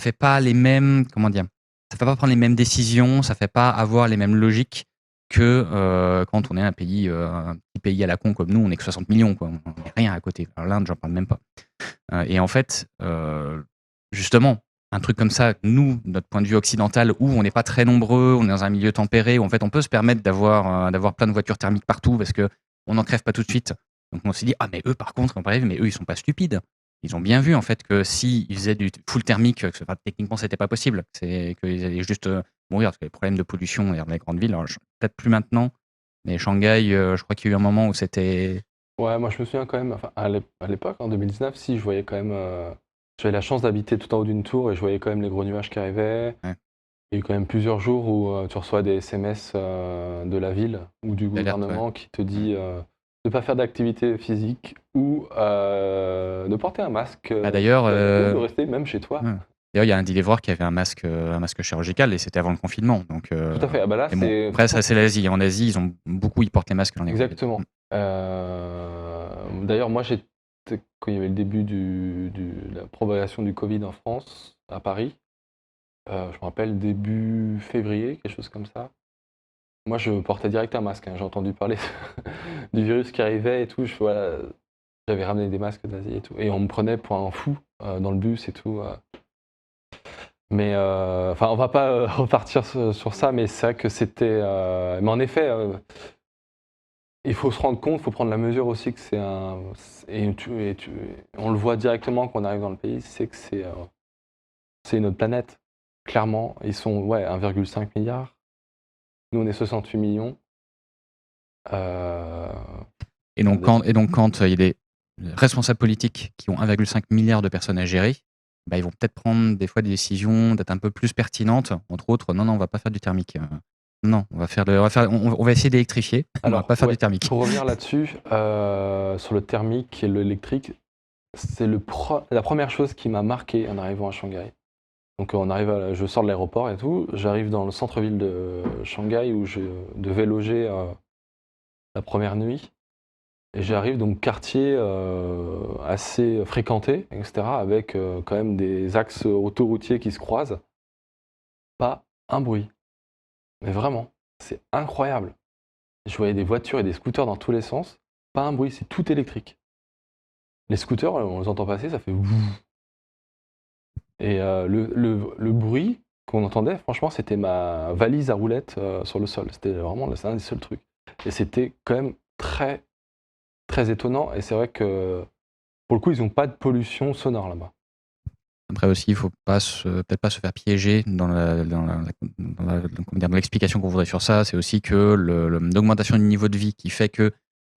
fait pas les mêmes, comment dire, ça fait pas prendre les mêmes décisions, ça fait pas avoir les mêmes logiques que quand on est un petit pays à la con comme nous, on est que 60 millions, quoi. On n'est rien à côté. Alors l'Inde, j'en parle même pas. Et en fait, justement, un truc comme ça, nous, notre point de vue occidental, où on n'est pas très nombreux, on est dans un milieu tempéré, où en fait on peut se permettre d'avoir plein de voitures thermiques partout parce que on n'en crève pas tout de suite. Donc on s'est dit mais eux par contre, mais eux ils sont pas stupides. Ils ont bien vu en fait que s'ils faisaient du full thermique, techniquement c'était pas possible, c'est qu'ils allaient juste mourir parce qu'il y a des problèmes de pollution dans les grandes villes. Alors, peut-être plus maintenant, mais Shanghai, je crois qu'il y a eu un moment où c'était. Ouais, moi je me souviens quand même, enfin, à l'époque, en 2019, si je voyais quand même. J'avais la chance d'habiter tout en haut d'une tour et je voyais quand même les gros nuages qui arrivaient. Ouais. Il y a eu quand même plusieurs jours où tu reçois des SMS de la ville ou du gouvernement qui te dit de ne pas faire d'activité physique ou de porter un masque. D'ailleurs, de rester même chez toi. Ouais. D'ailleurs, il y a un livreur qui avait un masque chirurgical et c'était avant le confinement. Donc, tout à fait. Ah bah là, c'est. Après, ça, c'est l'Asie. En Asie, ils portent les masques dans les Exactement. D'ailleurs, moi, quand il y avait le début de la propagation du Covid en France, à Paris, je me rappelle début février, quelque chose comme ça. Moi, je portais direct un masque. J'ai entendu parler du virus qui arrivait et tout. J'avais ramené des masques d'Asie et tout. Et on me prenait pour un fou dans le bus et tout. Mais on va pas repartir sur ça, mais c'est vrai que c'était. Mais en effet, il faut se rendre compte, il faut prendre la mesure aussi que c'est un. On le voit directement quand on arrive dans le pays, c'est que c'est une autre planète. Clairement, ils sont 1,5 milliard. Nous, on est 68 millions. Et donc, quand il y a des responsables politiques qui ont 1,5 milliard de personnes à gérer, ils vont peut-être prendre des fois des décisions d'être un peu plus pertinentes. Entre autres, non, on va pas faire du thermique. Non, on va essayer d'électrifier. Alors, on va pas faire du thermique. Pour revenir là-dessus, sur le thermique et l'électrique, c'est la première chose qui m'a marqué en arrivant à Shanghai. Donc je sors de l'aéroport et tout, j'arrive dans le centre-ville de Shanghai où je devais loger la première nuit. Et j'arrive donc quartier assez fréquenté, etc., avec quand même des axes autoroutiers qui se croisent. Pas un bruit. Mais vraiment, c'est incroyable. Je voyais des voitures et des scooters dans tous les sens. Pas un bruit, c'est tout électrique. Les scooters, on les entend passer, ça fait wouh. Et le bruit qu'on entendait, franchement, c'était ma valise à roulettes sur le sol. C'était vraiment un des seuls trucs. Et c'était quand même très, très étonnant. Et c'est vrai que, pour le coup, ils n'ont pas de pollution sonore là-bas. Après aussi, il ne faut peut-être pas se faire piéger dans l'explication qu'on voudrait sur ça. C'est aussi que l'augmentation du niveau de vie qui fait que une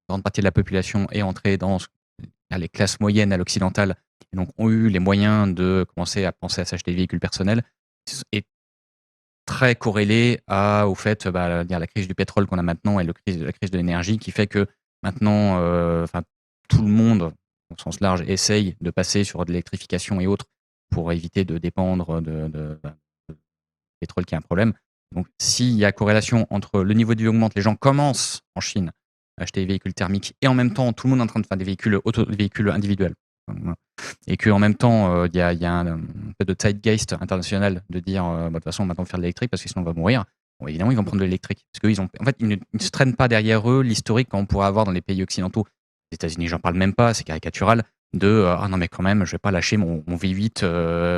grande partie de la population est entrée dans les classes moyennes à l'occidental et donc ont eu les moyens de commencer à penser à s'acheter des véhicules personnels est très corrélé au fait, la crise du pétrole qu'on a maintenant et la crise de l'énergie qui fait que maintenant, tout le monde, au sens large, essaye de passer sur de l'électrification et autres pour éviter de dépendre de pétrole qui est un problème. Donc, s'il y a corrélation entre le niveau de vie augmente, les gens commencent en Chine à acheter des véhicules thermiques et en même temps, tout le monde est en train de faire des véhicules individuels. Et qu'en même temps, il y a un peu de zeitgeist international de dire de toute façon, maintenant, on va faire de l'électrique parce que sinon, on va mourir. bon, évidemment, ils vont prendre de l'électrique. Parce qu'ils en fait, ils ne se traînent pas derrière eux l'historique qu'on pourrait avoir dans les pays occidentaux. Les États-Unis, j'en parle même pas, c'est caricatural. Ah non, mais quand même, je vais pas lâcher mon V8,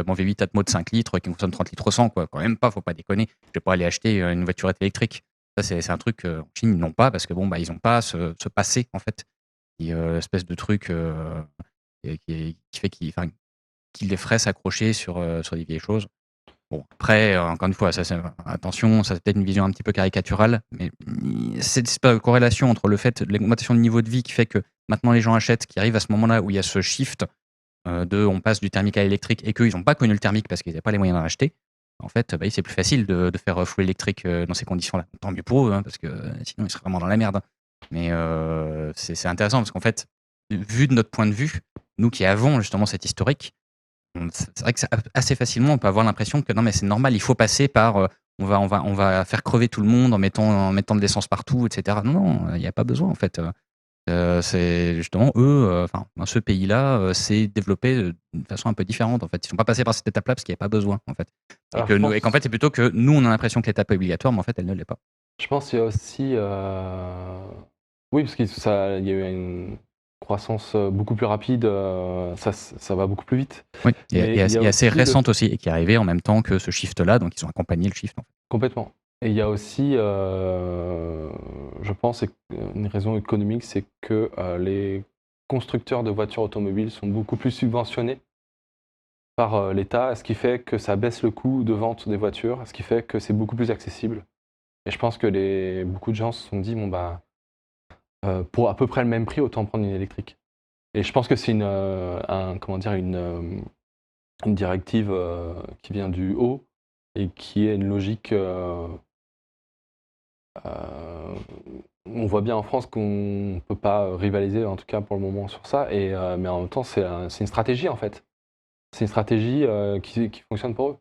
mon V8 Atmo de 5 litres qui consomme 30 litres au 100, quoi. Quand même pas, faut pas déconner. Je vais pas aller acheter une voiturette électrique. Ça, c'est un truc en Chine, ils n'ont pas parce que bon, bah, ils n'ont pas ce passé, en fait. Espèce de truc qui fait qu'ils les ferait s'accrocher sur des vieilles choses. Bon, après, encore une fois, attention, ça c'est peut-être une vision un petit peu caricaturale, mais c'est pas de corrélation entre le fait de l'augmentation de niveau de vie qui fait que maintenant les gens achètent, qui arrive à ce moment-là où il y a ce shift on passe du thermique à l'électrique et qu'ils n'ont pas connu le thermique parce qu'ils n'avaient pas les moyens d'en acheter. En fait, bah, c'est plus facile de faire full électrique dans ces conditions-là. Tant mieux pour eux, hein, parce que sinon ils seraient vraiment dans la merde. Mais c'est intéressant parce qu'en fait, vu de notre point de vue, nous qui avons justement cet historique, c'est vrai que assez facilement on peut avoir l'impression que non mais c'est normal, il faut passer par on va faire crever tout le monde en mettant de l'essence partout, etc. Non, il n'y a pas besoin en fait. C'est justement eux, ce pays-là s'est développé d'une façon un peu différente en fait. Ils sont pas passés par cette étape-là parce qu'il n'y avait pas besoin en fait. Et qu'en fait c'est plutôt que nous on a l'impression que l'étape est obligatoire, mais en fait elle ne l'est pas. Je pense qu'il y a aussi. Oui, parce qu'il y a eu une croissance beaucoup plus rapide, ça va beaucoup plus vite. Oui, Mais il y a et assez aussi récente aussi, et qui est arrivée en même temps que ce shift-là, donc ils ont accompagné le shift. En fait. Complètement. Et il y a aussi, je pense, une raison économique, c'est que les constructeurs de voitures automobiles sont beaucoup plus subventionnés par l'État, ce qui fait que ça baisse le coût de vente des voitures, ce qui fait que c'est beaucoup plus accessible. Et je pense que beaucoup de gens se sont dit, bon bah, pour à peu près le même prix, autant prendre une électrique. Et je pense que c'est une directive qui vient du haut et qui est une logique. On voit bien en France qu'on ne peut pas rivaliser, en tout cas pour le moment, sur ça. Mais en même temps, c'est une stratégie en fait. C'est une stratégie qui fonctionne pour eux.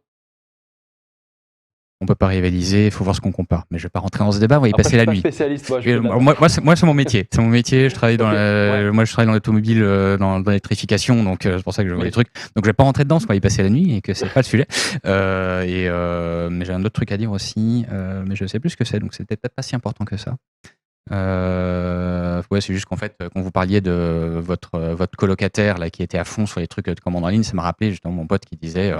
On peut pas rivaliser, il faut voir ce qu'on compare. Mais je vais pas rentrer dans ce débat, on va y Après, passer la nuit. Spécialiste, Moi, c'est mon métier. C'est mon métier. Je travaille Ouais. moi, je travaille dans l'automobile, dans l'électrification, donc c'est pour ça que je vois les trucs. Donc, je vais pas rentrer dedans, parce qu'on va y passer la nuit et que c'est pas le sujet. Mais j'ai un autre truc à dire aussi, mais je sais plus ce que c'est, donc c'était peut-être pas si important que ça. Ouais, c'est juste qu'en fait, quand vous parliez de votre colocataire là qui était à fond sur les trucs de commande en ligne, ça m'a rappelé justement mon pote qui disait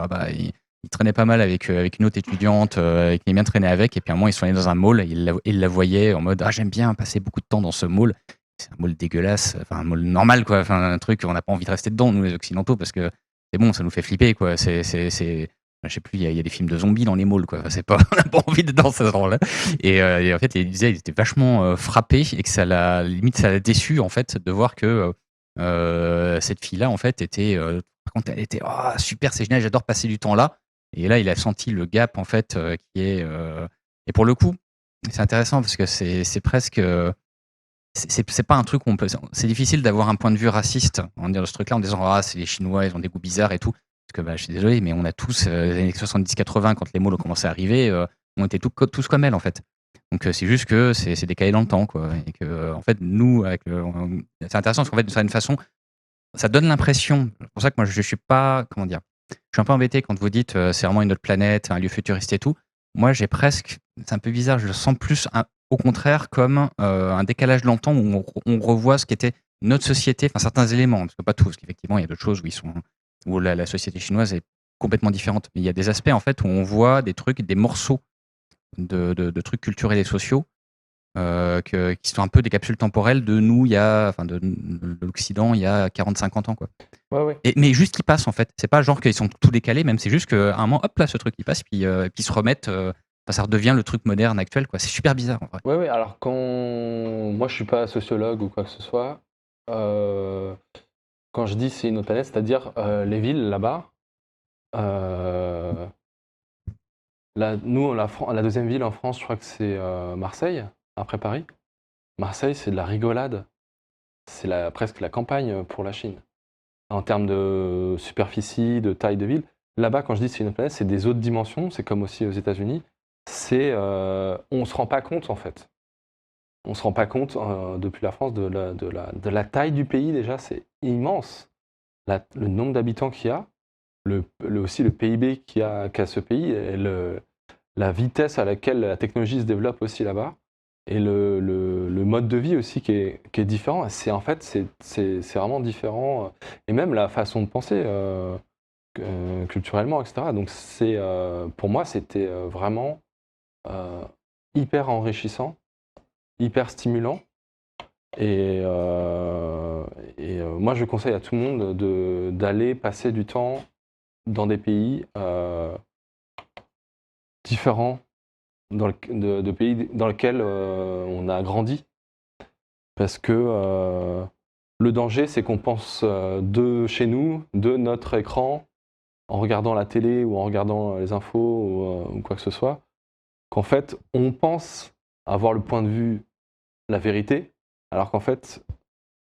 il traînait pas mal avec une autre étudiante, qui aimait bien traîner avec, et puis à un moment ils sont allés dans un mall, il la voyait en mode j'aime bien passer beaucoup de temps dans ce mall. C'est un mall dégueulasse, enfin un mall normal quoi, enfin un truc on n'a pas envie de rester dedans nous les occidentaux parce que c'est bon, ça nous fait flipper quoi. Je sais plus, il y a des films de zombies dans les malls quoi. Enfin, c'est pas, on n'a pas envie d'être dans ce genre-là. Et en fait, il disait, il était vachement frappé et que ça l'a déçu en fait de voir que cette fille-là en fait était, par contre, elle était super, c'est génial, j'adore passer du temps là. Et là, il a senti le gap en fait qui est. Et pour le coup, c'est intéressant parce que c'est presque. C'est pas un truc où on peut. C'est difficile d'avoir un point de vue raciste en dire ce truc-là en disant c'est les Chinois, ils ont des goûts bizarres et tout. Parce que je suis désolé, mais on a tous, les années 70-80, quand les malls ont commencé à arriver, on était tous comme elle, en fait. Donc c'est juste que c'est décalé dans le temps, quoi. Et que, en fait, nous, c'est intéressant parce qu'en fait, d'une certaine façon, ça donne l'impression. C'est pour ça que moi, je suis pas, comment dire, je suis un peu embêté quand vous dites c'est vraiment une autre planète, un lieu futuriste et tout. Moi, j'ai presque, c'est un peu bizarre, je le sens plus, au contraire, comme un décalage dans le temps où on revoit ce qu'était notre société, enfin certains éléments, parce que pas tout, parce qu'effectivement, il y a d'autres choses où la société chinoise est complètement différente. Mais il y a des aspects en fait où on voit des trucs, des morceaux de trucs culturels et sociaux qui sont un peu des capsules temporelles de nous, de l'Occident il y a 40-50 ans. Quoi. Ouais. Mais juste qu'ils passent en fait. C'est pas genre qu'ils sont tout décalés, même c'est juste qu'à un moment, hop là, ce truc il passe, puis ils se remettent. Ça redevient le truc moderne actuel. Quoi. C'est super bizarre en vrai. Ouais. Alors moi je suis pas sociologue ou quoi que ce soit. Quand je dis c'est une autre planète, c'est-à-dire les villes là-bas. Nous, la deuxième ville en France, je crois que c'est Marseille, après Paris. Marseille, c'est de la rigolade. C'est presque la campagne pour la Chine. En termes de superficie, de taille de ville. Là-bas, quand je dis c'est une autre planète, c'est des autres dimensions. C'est comme aussi aux États-Unis. On se rend pas compte en fait. On se rend pas compte depuis la France de la taille du pays déjà. C'est immense. Le nombre d'habitants qu'il y a. Aussi le PIB qu'a ce pays, et la vitesse à laquelle la technologie se développe aussi là-bas et le mode de vie aussi qui est différent. En fait, c'est vraiment différent. Et même la façon de penser culturellement, etc. Donc, pour moi, c'était vraiment hyper enrichissant, hyper stimulant. Et moi, je conseille à tout le monde d'aller passer du temps dans des pays différents de pays dans lesquels on a grandi. Parce que le danger, c'est qu'on pense de chez nous, de notre écran, en regardant la télé ou en regardant les infos ou quoi que ce soit, qu'en fait, on pense avoir le point de vue, la vérité, alors qu'en fait,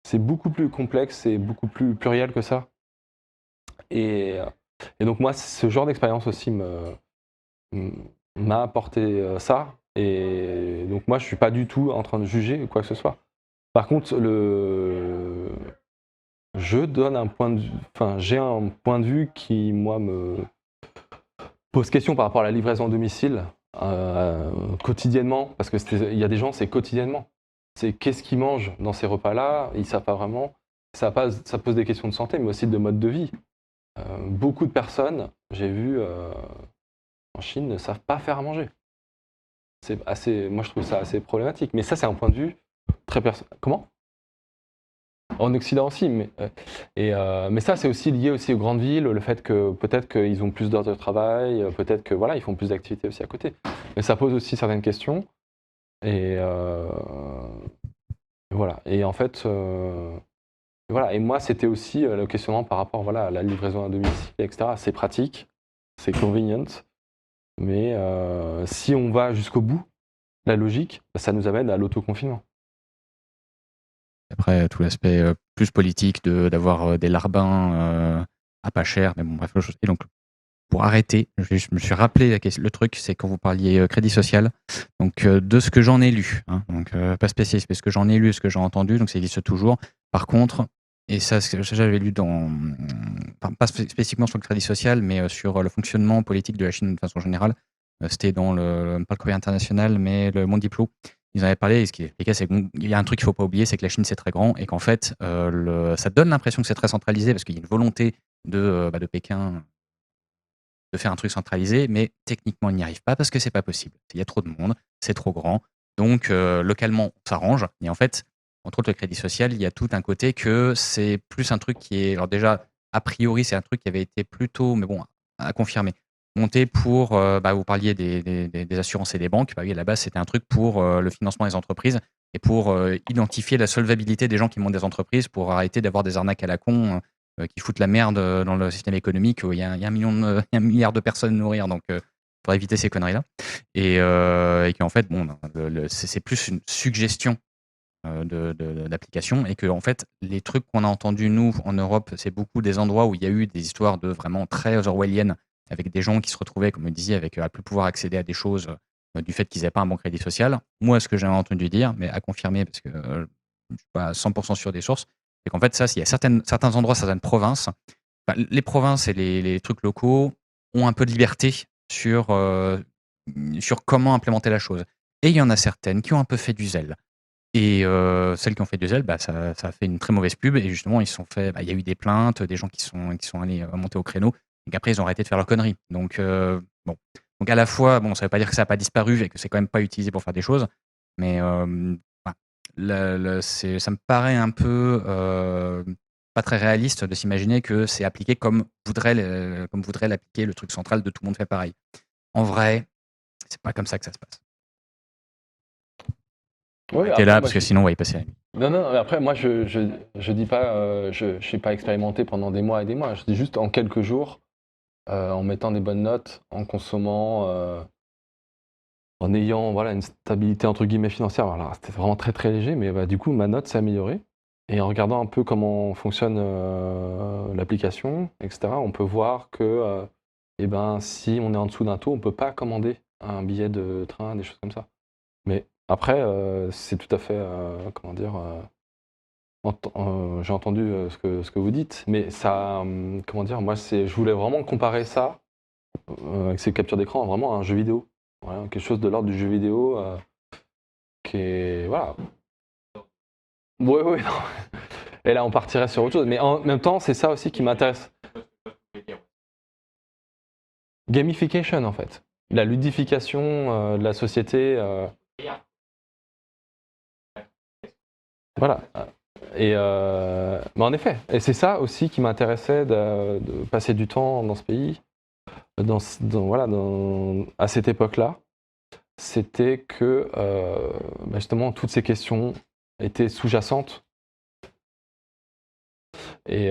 c'est beaucoup plus complexe et beaucoup plus pluriel que ça. Et donc moi, ce genre d'expérience aussi m'a apporté ça. Et donc moi, je suis pas du tout en train de juger quoi que ce soit. Par contre, j'ai un point de vue qui, moi, me pose question par rapport à la livraison à domicile quotidiennement, parce que il y a des gens, c'est quotidiennement. C'est qu'est-ce qu'ils mangent dans ces repas-là, ils savent pas vraiment. Ça pose des questions de santé, mais aussi de mode de vie. Beaucoup de personnes, j'ai vu en Chine, ne savent pas faire à manger. Moi, je trouve ça assez problématique. Mais ça, c'est un point de vue très personnel. Comment ? En Occident aussi, mais ça c'est aussi lié aussi aux grandes villes, le fait que peut-être qu'ils ont plus d'heures de travail, peut-être que voilà ils font plus d'activités aussi à côté. Mais ça pose aussi certaines questions et voilà. Et en fait voilà. Et moi c'était aussi le questionnement par rapport voilà à la livraison à domicile, etc. C'est pratique, c'est convenient, mais si on va jusqu'au bout, la logique, ça nous amène à l'autoconfinement. Après, tout l'aspect plus politique d'avoir des larbins à pas cher, mais bon, bref, et donc, pour arrêter, je me suis rappelé le truc, c'est quand vous parliez crédit social, donc de ce que j'en ai lu, hein, donc pas spécialiste, mais ce que j'en ai lu, ce que j'ai entendu, donc ça existe toujours. Par contre, et ça j'avais lu pas spécifiquement sur le crédit social, mais sur le fonctionnement politique de la Chine de façon générale, c'était dans pas le Courrier international, mais le Monde Diplo. Ils en avaient parlé, et ce qui expliquait, c'est qu'il y a un truc qu'il ne faut pas oublier, c'est que la Chine, c'est très grand, et qu'en fait, ça donne l'impression que c'est très centralisé, parce qu'il y a une volonté de Pékin de faire un truc centralisé, mais techniquement, il n'y arrive pas, parce que c'est pas possible. Il y a trop de monde, c'est trop grand, donc localement, on s'arrange, et en fait, entre autres, le crédit social, il y a tout un côté que c'est plus un truc qui est... Alors déjà, a priori, c'est un truc qui avait été plutôt, mais bon, à confirmer, monté pour, vous parliez des assurances et des banques, bah oui, à la base, c'était un truc pour le financement des entreprises et pour identifier la solvabilité des gens qui montent des entreprises, pour arrêter d'avoir des arnaques à la con qui foutent la merde dans le système économique où il y a un milliard de personnes à nourrir, donc il faudrait éviter ces conneries-là. Et qu'en fait, bon, c'est plus une suggestion d'application, et que en fait les trucs qu'on a entendus nous en Europe, c'est beaucoup des endroits où il y a eu des histoires de vraiment très orwelliennes, avec des gens qui se retrouvaient, comme je disais, avec à plus pouvoir accéder à des choses du fait qu'ils n'avaient pas un bon crédit social. Moi, ce que j'ai entendu dire, mais à confirmer parce que je ne suis pas à 100% sûr des sources, c'est qu'en fait ça, il y a certains endroits, certaines provinces, les provinces et les trucs locaux ont un peu de liberté sur comment implémenter la chose. Et il y en a certaines qui ont un peu fait du zèle. Et celles qui ont fait du zèle, ça a fait une très mauvaise pub, et justement, il y a eu des plaintes, des gens qui sont allés monter au créneau, et qu'après, ils ont arrêté de faire leur conneries. Donc, bon. Donc, à la fois, bon, ça veut pas dire que ça n'a pas disparu et que c'est quand même pas utilisé pour faire des choses, mais ça me paraît un peu pas très réaliste de s'imaginer que c'est appliqué comme voudrait l'appliquer le truc central de tout le monde fait pareil. En vrai, c'est pas comme ça que ça se passe. Oui, T'es là parce que sinon on va y passer la nuit. Non, mais après, moi, je dis pas, je suis pas expérimenté pendant des mois et des mois. Je dis juste en quelques jours, en mettant des bonnes notes, en consommant, en ayant voilà, une stabilité entre guillemets financière. Voilà, c'était vraiment très très léger, mais du coup, ma note s'est améliorée. Et en regardant un peu comment fonctionne l'application, etc., on peut voir que si on est en dessous d'un taux, on ne peut pas commander un billet de train, des choses comme ça. Mais après, c'est tout à fait, j'ai entendu ce que vous dites, mais ça, moi, je voulais vraiment comparer ça avec ces captures d'écran vraiment à un jeu vidéo. Voilà, quelque chose de l'ordre du jeu vidéo qui est. Voilà. Oui, oui, non. Et là, on partirait sur autre chose. Mais en même temps, c'est ça aussi qui m'intéresse. Gamification, en fait. La ludification de la société. Voilà. Et mais en effet, et c'est ça aussi qui m'intéressait de passer du temps dans ce pays, à cette époque-là. C'était que justement toutes ces questions étaient sous-jacentes. Et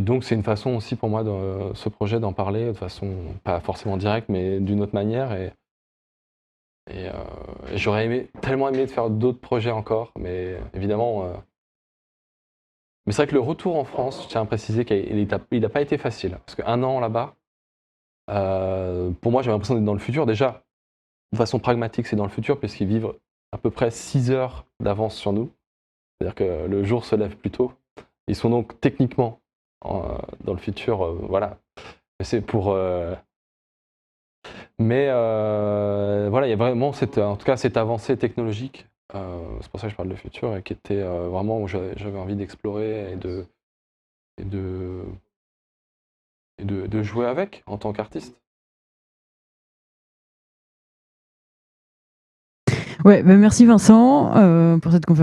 donc c'est une façon aussi pour moi de ce projet d'en parler de façon pas forcément directe, mais d'une autre manière. Et j'aurais tellement aimé de faire d'autres projets encore, mais évidemment. Mais c'est vrai que le retour en France, je tiens à préciser qu'il n'a pas été facile. Parce qu'un an là-bas, pour moi, j'avais l'impression d'être dans le futur. Déjà, de façon pragmatique, c'est dans le futur, puisqu'ils vivent à peu près 6 heures d'avance sur nous. C'est-à-dire que le jour se lève plus tôt. Ils sont donc techniquement dans le futur, voilà. C'est pour. Mais voilà, il y a vraiment en tout cas cette avancée technologique. C'est pour ça que je parle de futur, et qui était vraiment où j'avais envie d'explorer et de jouer avec en tant qu'artiste. Ouais, bah merci Vincent pour cette conférence.